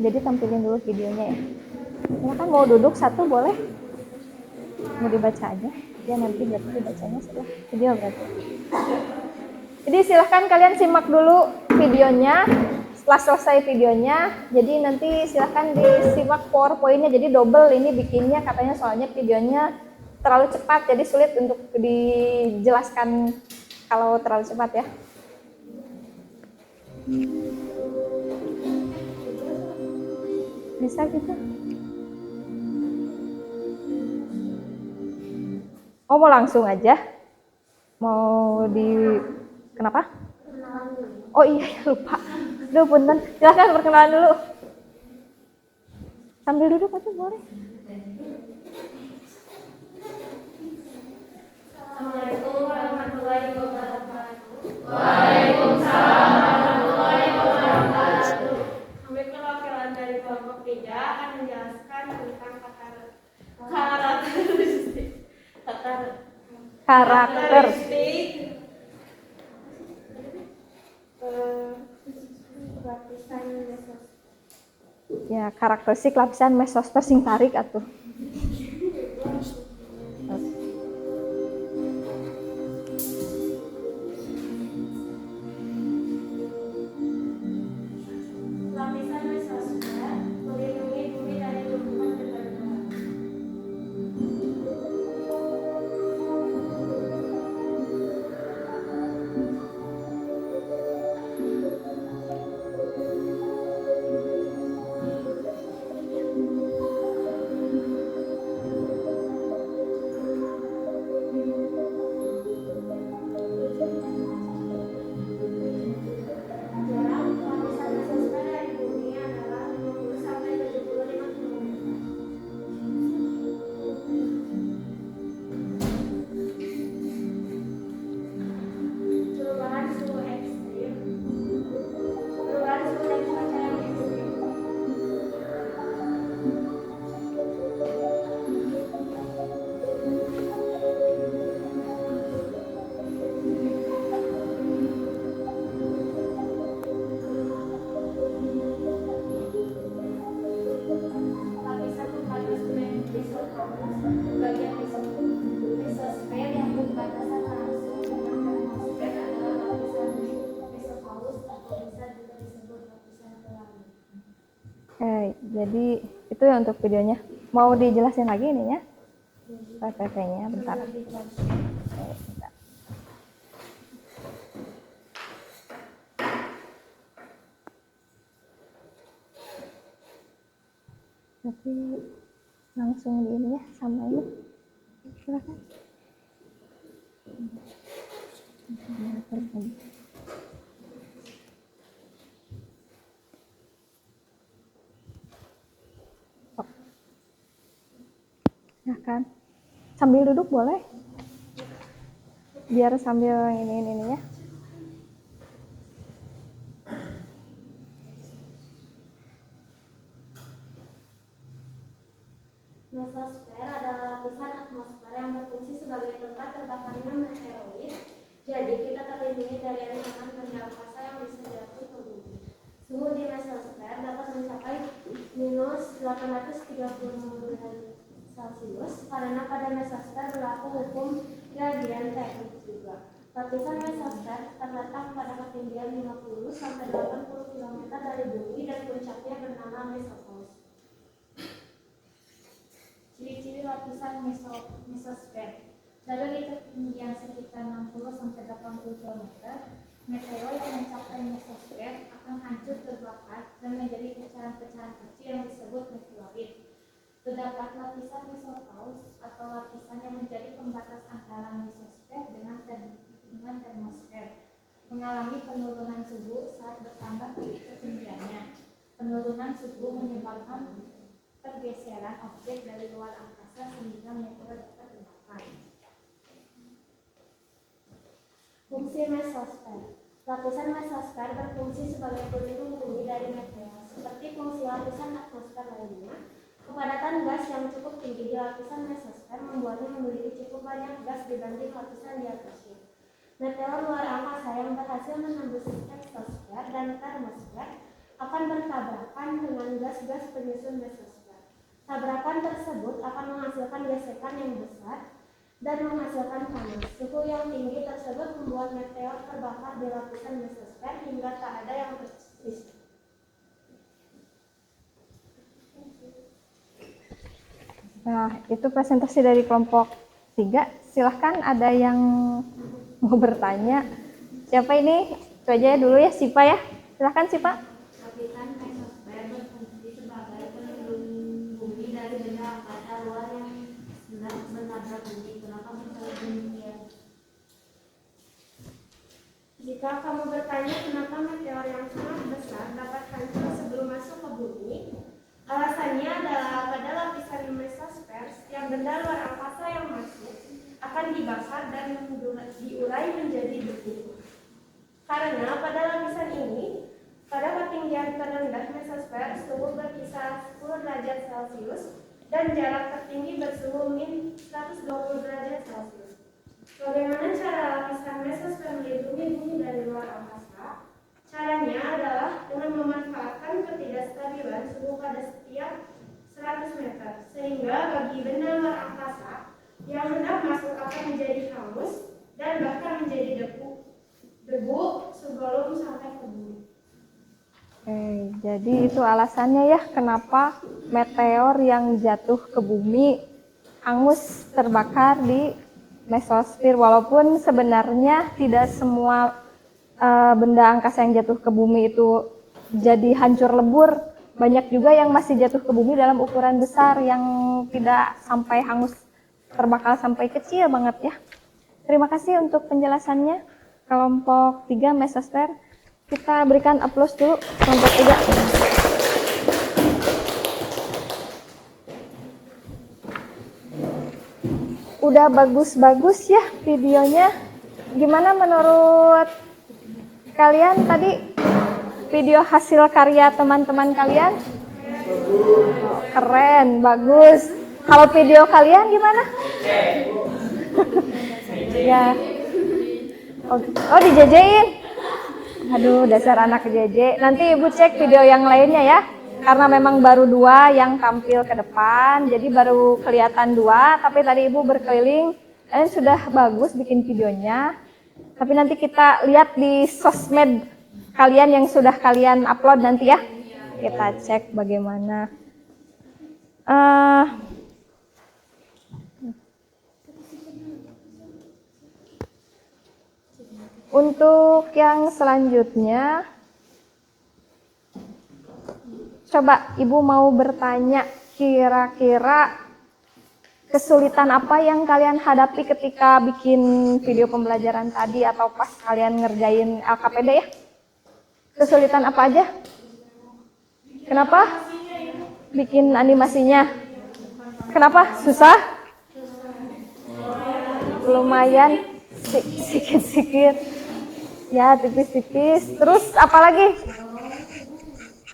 Jadi tampilin dulu videonya ya. Silakan, mau duduk satu boleh. Mau dibaca aja. Ya nanti berarti dibacanya setelah video berarti. Jadi silahkan kalian simak dulu videonya. Setelah selesai videonya, jadi nanti silahkan disimak PowerPoint-nya. Jadi double ini bikinnya katanya, soalnya videonya terlalu cepat, jadi sulit untuk dijelaskan kalau terlalu cepat ya. Bisa gitu? Oh, mau langsung aja? Mau kenapa? Oh iya, lupa. Duh, punten. Silahkan perkenalan dulu. Sambil duduk aja boleh. Assalamualaikum warahmatullahi wabarakatuh. Kami perwakilan dari kelompok 3 akan menjelaskan tentang karakteristik lapisan mesosfer. Ya, karakteristik lapisan mesosfer sing tarik atuh. Lapisan mesosfer melindungi bumi dari tumbuhan bergerak. Jarak lapisan mesosfer dari bumi adalah 50 sampai 75 km. Perubahan suhu ekstrim. Perubahan suhu dan cuaca yang ekstrim. Lapisan pembatas mesopause, bagian mesosfer yang berbatasan langsung dengan termosfer adalah lapisan mesopause atau bisa juga disebut lapisan pelangi. Oke, jadi itu ya untuk videonya. Mau dijelasin lagi ininya? PPT-nya bentar. Lebih jelas. Oke, bentar. Tapi langsung di ini ya, sama ini. Silakan. Stop. Ya kan? Sambil duduk boleh? Biar sambil ini ya. Mesosfer adalah lapisan atmosfer yang berfungsi sebagai tempat terbakarnya meteoroid. Jadi kita terlindungi dari ancaman benda angkasa yang bisa jatuh ke bumi. Suhu di mesosfer dapat mencapai minus 830 derajat Celcius karena pada mesosfer berlaku hukum gradien teknik juga. Lapisan mesosfer terletak pada ketinggian 50 sampai 80 km dari bumi dan puncaknya bernama mesopause. Ciri-ciri lapisan mesosfer. Dari ketinggian sekitar 60 sampai 80 km, meteor yang mencapai mesosfer akan hancur terbakar dan menjadi pecahan-pecahan kecil yang disebut meteorit. Terdapat lapisan mesopause atau lapisan yang menjadi pembatas antara mesosfer dengan termosfer, mengalami penurunan suhu saat bertambah ketinggiannya. Penurunan suhu menyebabkan pergeseran objek dari luar angkasa sehingga meteor dapat terbakar. Fungsi mesosfer. Lapisan mesosfer berfungsi sebagai pelindung bumi dari meteor. Seperti fungsi lapisan atmosfer lainnya, kepadatan gas yang cukup tinggi di lapisan mesosfer membuatnya memiliki cukup banyak gas dibanding lapisan di atasnya. Meteor luar angkasa yang berhasil menembus eksosfer dan termosfer akan bertabrakan dengan gas-gas penyusun mesosfer. Tabrakan tersebut akan menghasilkan gesekan yang besar dan menghasilkan panas. Suhu yang tinggi tersebut membuat meteor terbakar di lapisan mesosfer hingga tak ada yang tersisa. Nah, itu presentasi dari kelompok 3. Silahkan ada yang mau bertanya. Siapa ini? Itu aja dulu ya, Sipa ya. Silahkan Sipa. Lapisan mesosfer berfungsi sebagai pelindung bumi dari benda angkasa luar yang hendak menabrak bumi. Kenapa bisa bertanya kenapa meteor yang sangat besar dapat hancur sebelum masuk ke bumi? Alasannya adalah pada lapisan mesosfer yang benda luar angkasa yang masuk akan dibakar dan diurai menjadi debu. Karena pada lapisan ini, pada ketinggian terendah mesosfer suhu berkisar 10 derajat Celcius dan jarak tertinggi bersuhu min 120 derajat Celcius. Bagaimana cara lapisan mesosfer melindungi bumi dari luar angkasa? Caranya adalah dengan memanfaatkan ketidakstabilan suhu pada setiap 100 meter, sehingga bagi benda luar angkasa yang hendak masuk akan menjadi hangus dan bahkan menjadi debu sebelum sampai ke bumi. Jadi itu alasannya ya kenapa meteor yang jatuh ke bumi hangus terbakar di mesosfer, walaupun sebenarnya tidak semua benda angkasa yang jatuh ke bumi itu jadi hancur lebur. Banyak juga yang masih jatuh ke bumi dalam ukuran besar yang tidak sampai hangus terbakar sampai kecil banget ya. Terima kasih untuk penjelasannya kelompok 3 mesosfer. Kita berikan aplaus dulu kelompok 3. Udah bagus-bagus ya videonya. Gimana menurut kalian tadi video hasil karya teman-teman kalian? Keren, bagus. Kalau video kalian gimana? Ya. Oh, dijejein. Aduh, dasar anak JJ. Nanti Ibu cek video yang lainnya ya. Karena memang baru 2 yang tampil ke depan, jadi baru kelihatan 2, tapi tadi Ibu berkeliling, dan sudah bagus bikin videonya. Tapi nanti kita lihat di sosmed kalian yang sudah kalian upload nanti ya. Kita cek bagaimana. Untuk yang selanjutnya, coba Ibu mau bertanya kira-kira kesulitan apa yang kalian hadapi ketika bikin video pembelajaran tadi atau pas kalian ngerjain LKPD ya? Kesulitan apa aja? Kenapa? Bikin animasinya. Kenapa? Susah? Lumayan, sikit-sikit. Ya, tipis-tipis. Terus apa lagi?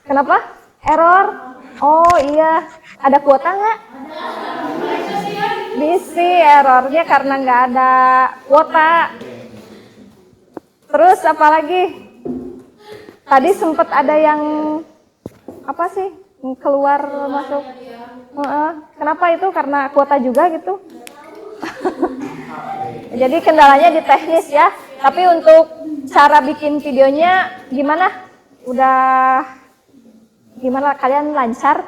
Kenapa? Error? Oh iya, ada kuota nggak? Bisi, errornya karena nggak ada kuota. Terus apa lagi? Tadi sempat ada yang apa sih? Keluar masuk. Kenapa itu? Karena kuota juga gitu. Jadi kendalanya di teknis ya. Tapi untuk cara bikin videonya gimana? Udah gimana, kalian lancar?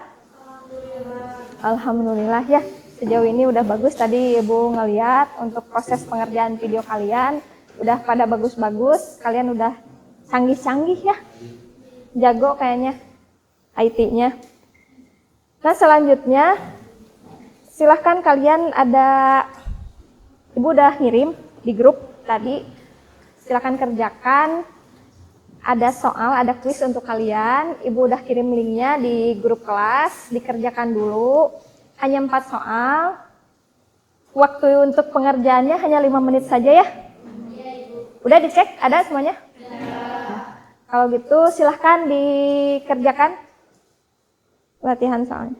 Alhamdulillah ya. Sejauh ini udah bagus. Tadi Ibu ngeliat untuk proses pengerjaan video kalian udah pada bagus-bagus. Kalian udah canggih-canggih ya. Jago kayaknya IT-nya. Nah, selanjutnya silahkan kalian Ibu udah ngirim di grup tadi. Silahkan kerjakan. Ada soal, ada kuis untuk kalian. Ibu udah kirim linknya di grup kelas. Dikerjakan dulu. Hanya 4 soal. Waktu untuk pengerjaannya hanya 5 menit saja ya. Udah dicek? Ada semuanya? Kalau gitu silahkan dikerjakan latihan soalnya.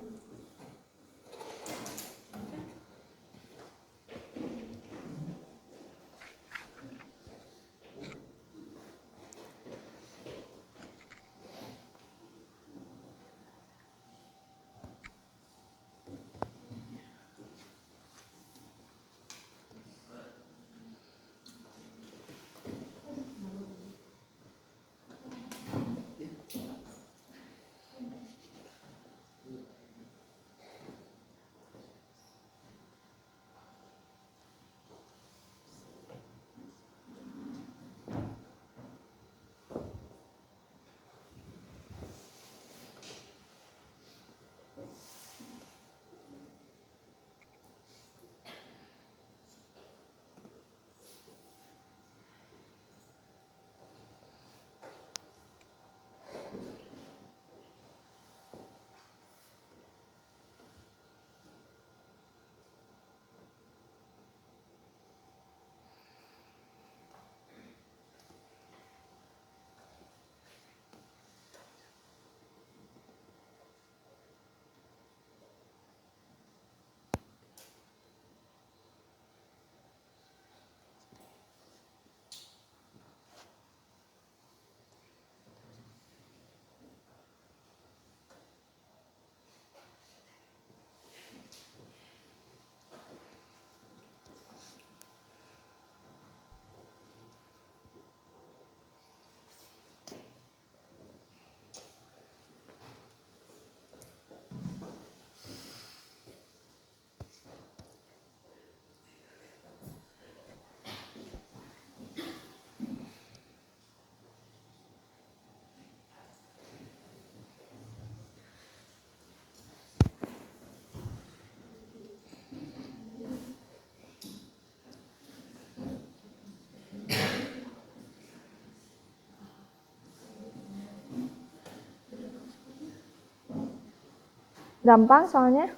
Gampang soalnya.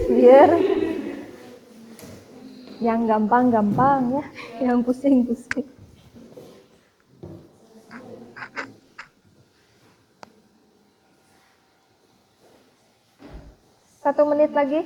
Biar yang gampang-gampang ya, yang pusing-pusing. 1 menit lagi.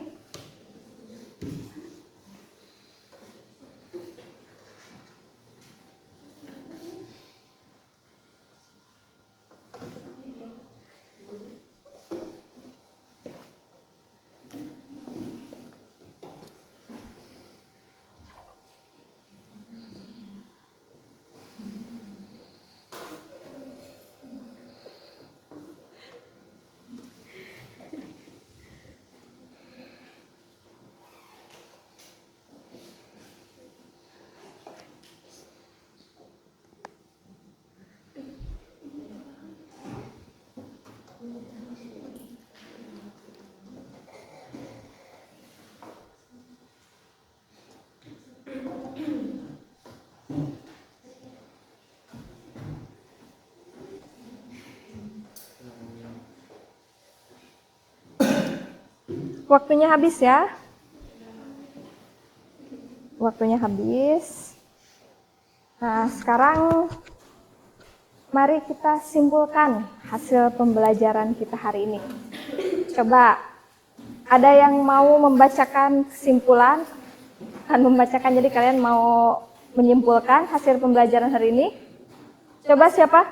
Waktunya habis ya. Waktunya habis. Nah, sekarang mari kita simpulkan hasil pembelajaran kita hari ini. Coba, ada yang mau membacakan kesimpulan? Akan membacakan, jadi kalian mau menyimpulkan hasil pembelajaran hari ini? Coba siapa?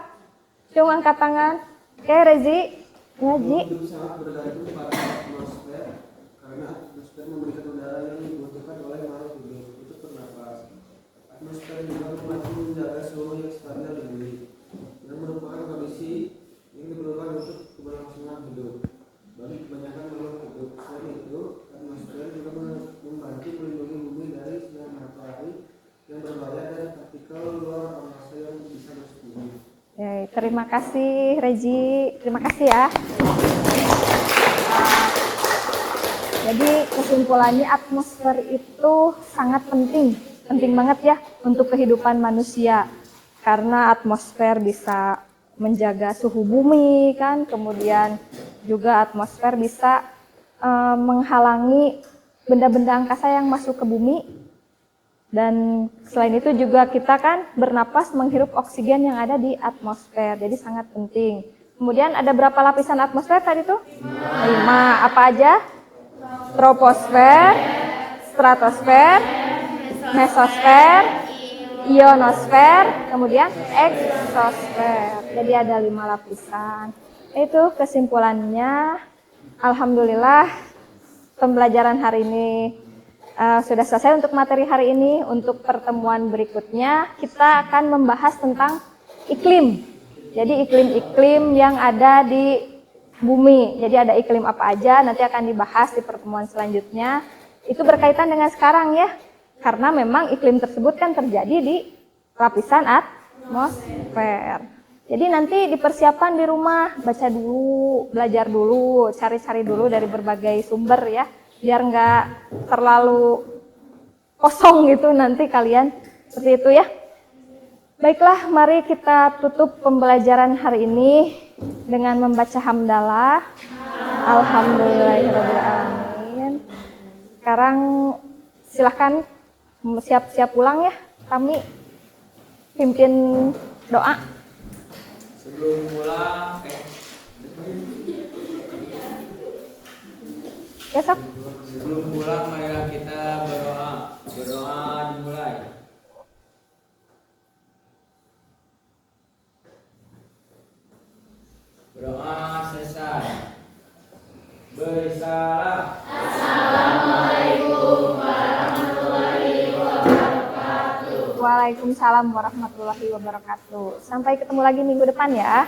Cung angkat tangan. Oke, Rezi. Ya, Ji. Hidup sangat bergantung pada atmosfer karena atmosfer memberikan udara yang dibutuhkan oleh makhluk hidup. Itu pernapas. Atmosfer juga membantu menjaga suhu yang stabil di bumi, yang merupakan kondisi yang diperlukan untuk keberlangsungan hidup bagi kebanyakan makhluk hidup. Selain itu, atmosfer juga membantu melindungi bumi dari sinar matahari yang berbahaya dan partikel luar angkasa yang bisa masuk bumi. Ya, terima kasih Rezi, terima kasih ya. Jadi kesimpulannya atmosfer itu sangat penting banget ya untuk kehidupan manusia. Karena atmosfer bisa menjaga suhu bumi kan, kemudian juga atmosfer bisa menghalangi benda-benda angkasa yang masuk ke bumi. Dan selain itu juga kita kan bernapas menghirup oksigen yang ada di atmosfer, jadi sangat penting. Kemudian ada berapa lapisan atmosfer tadi tuh? 5. Apa aja? Troposfer, stratosfer, mesosfer, ionosfer, kemudian eksosfer. Jadi ada 5 lapisan. Itu kesimpulannya. Alhamdulillah pembelajaran hari ini sudah selesai untuk materi hari ini. Untuk pertemuan berikutnya kita akan membahas tentang iklim. Jadi iklim-iklim yang ada di bumi. Jadi ada iklim apa aja nanti akan dibahas di pertemuan selanjutnya. Itu berkaitan dengan sekarang ya. Karena memang iklim tersebut kan terjadi di lapisan atmosfer. Jadi nanti dipersiapkan di rumah, baca dulu, belajar dulu, cari-cari dulu dari berbagai sumber ya. Biar nggak terlalu kosong gitu nanti kalian, seperti itu ya. Baiklah, mari kita tutup pembelajaran hari ini dengan membaca hamdalah. Alhamdulillahirrahmanirrahim. Sekarang silahkan siap-siap pulang ya. Kami pimpin doa. Sebelum pulang, Besok. Sebelum pulang, marilah kita berdoa. Berdoa dimulai. Berdoa selesai. Bersalam. Assalamualaikum warahmatullahi wabarakatuh. Waalaikumsalam warahmatullahi wabarakatuh. Sampai ketemu lagi minggu depan ya.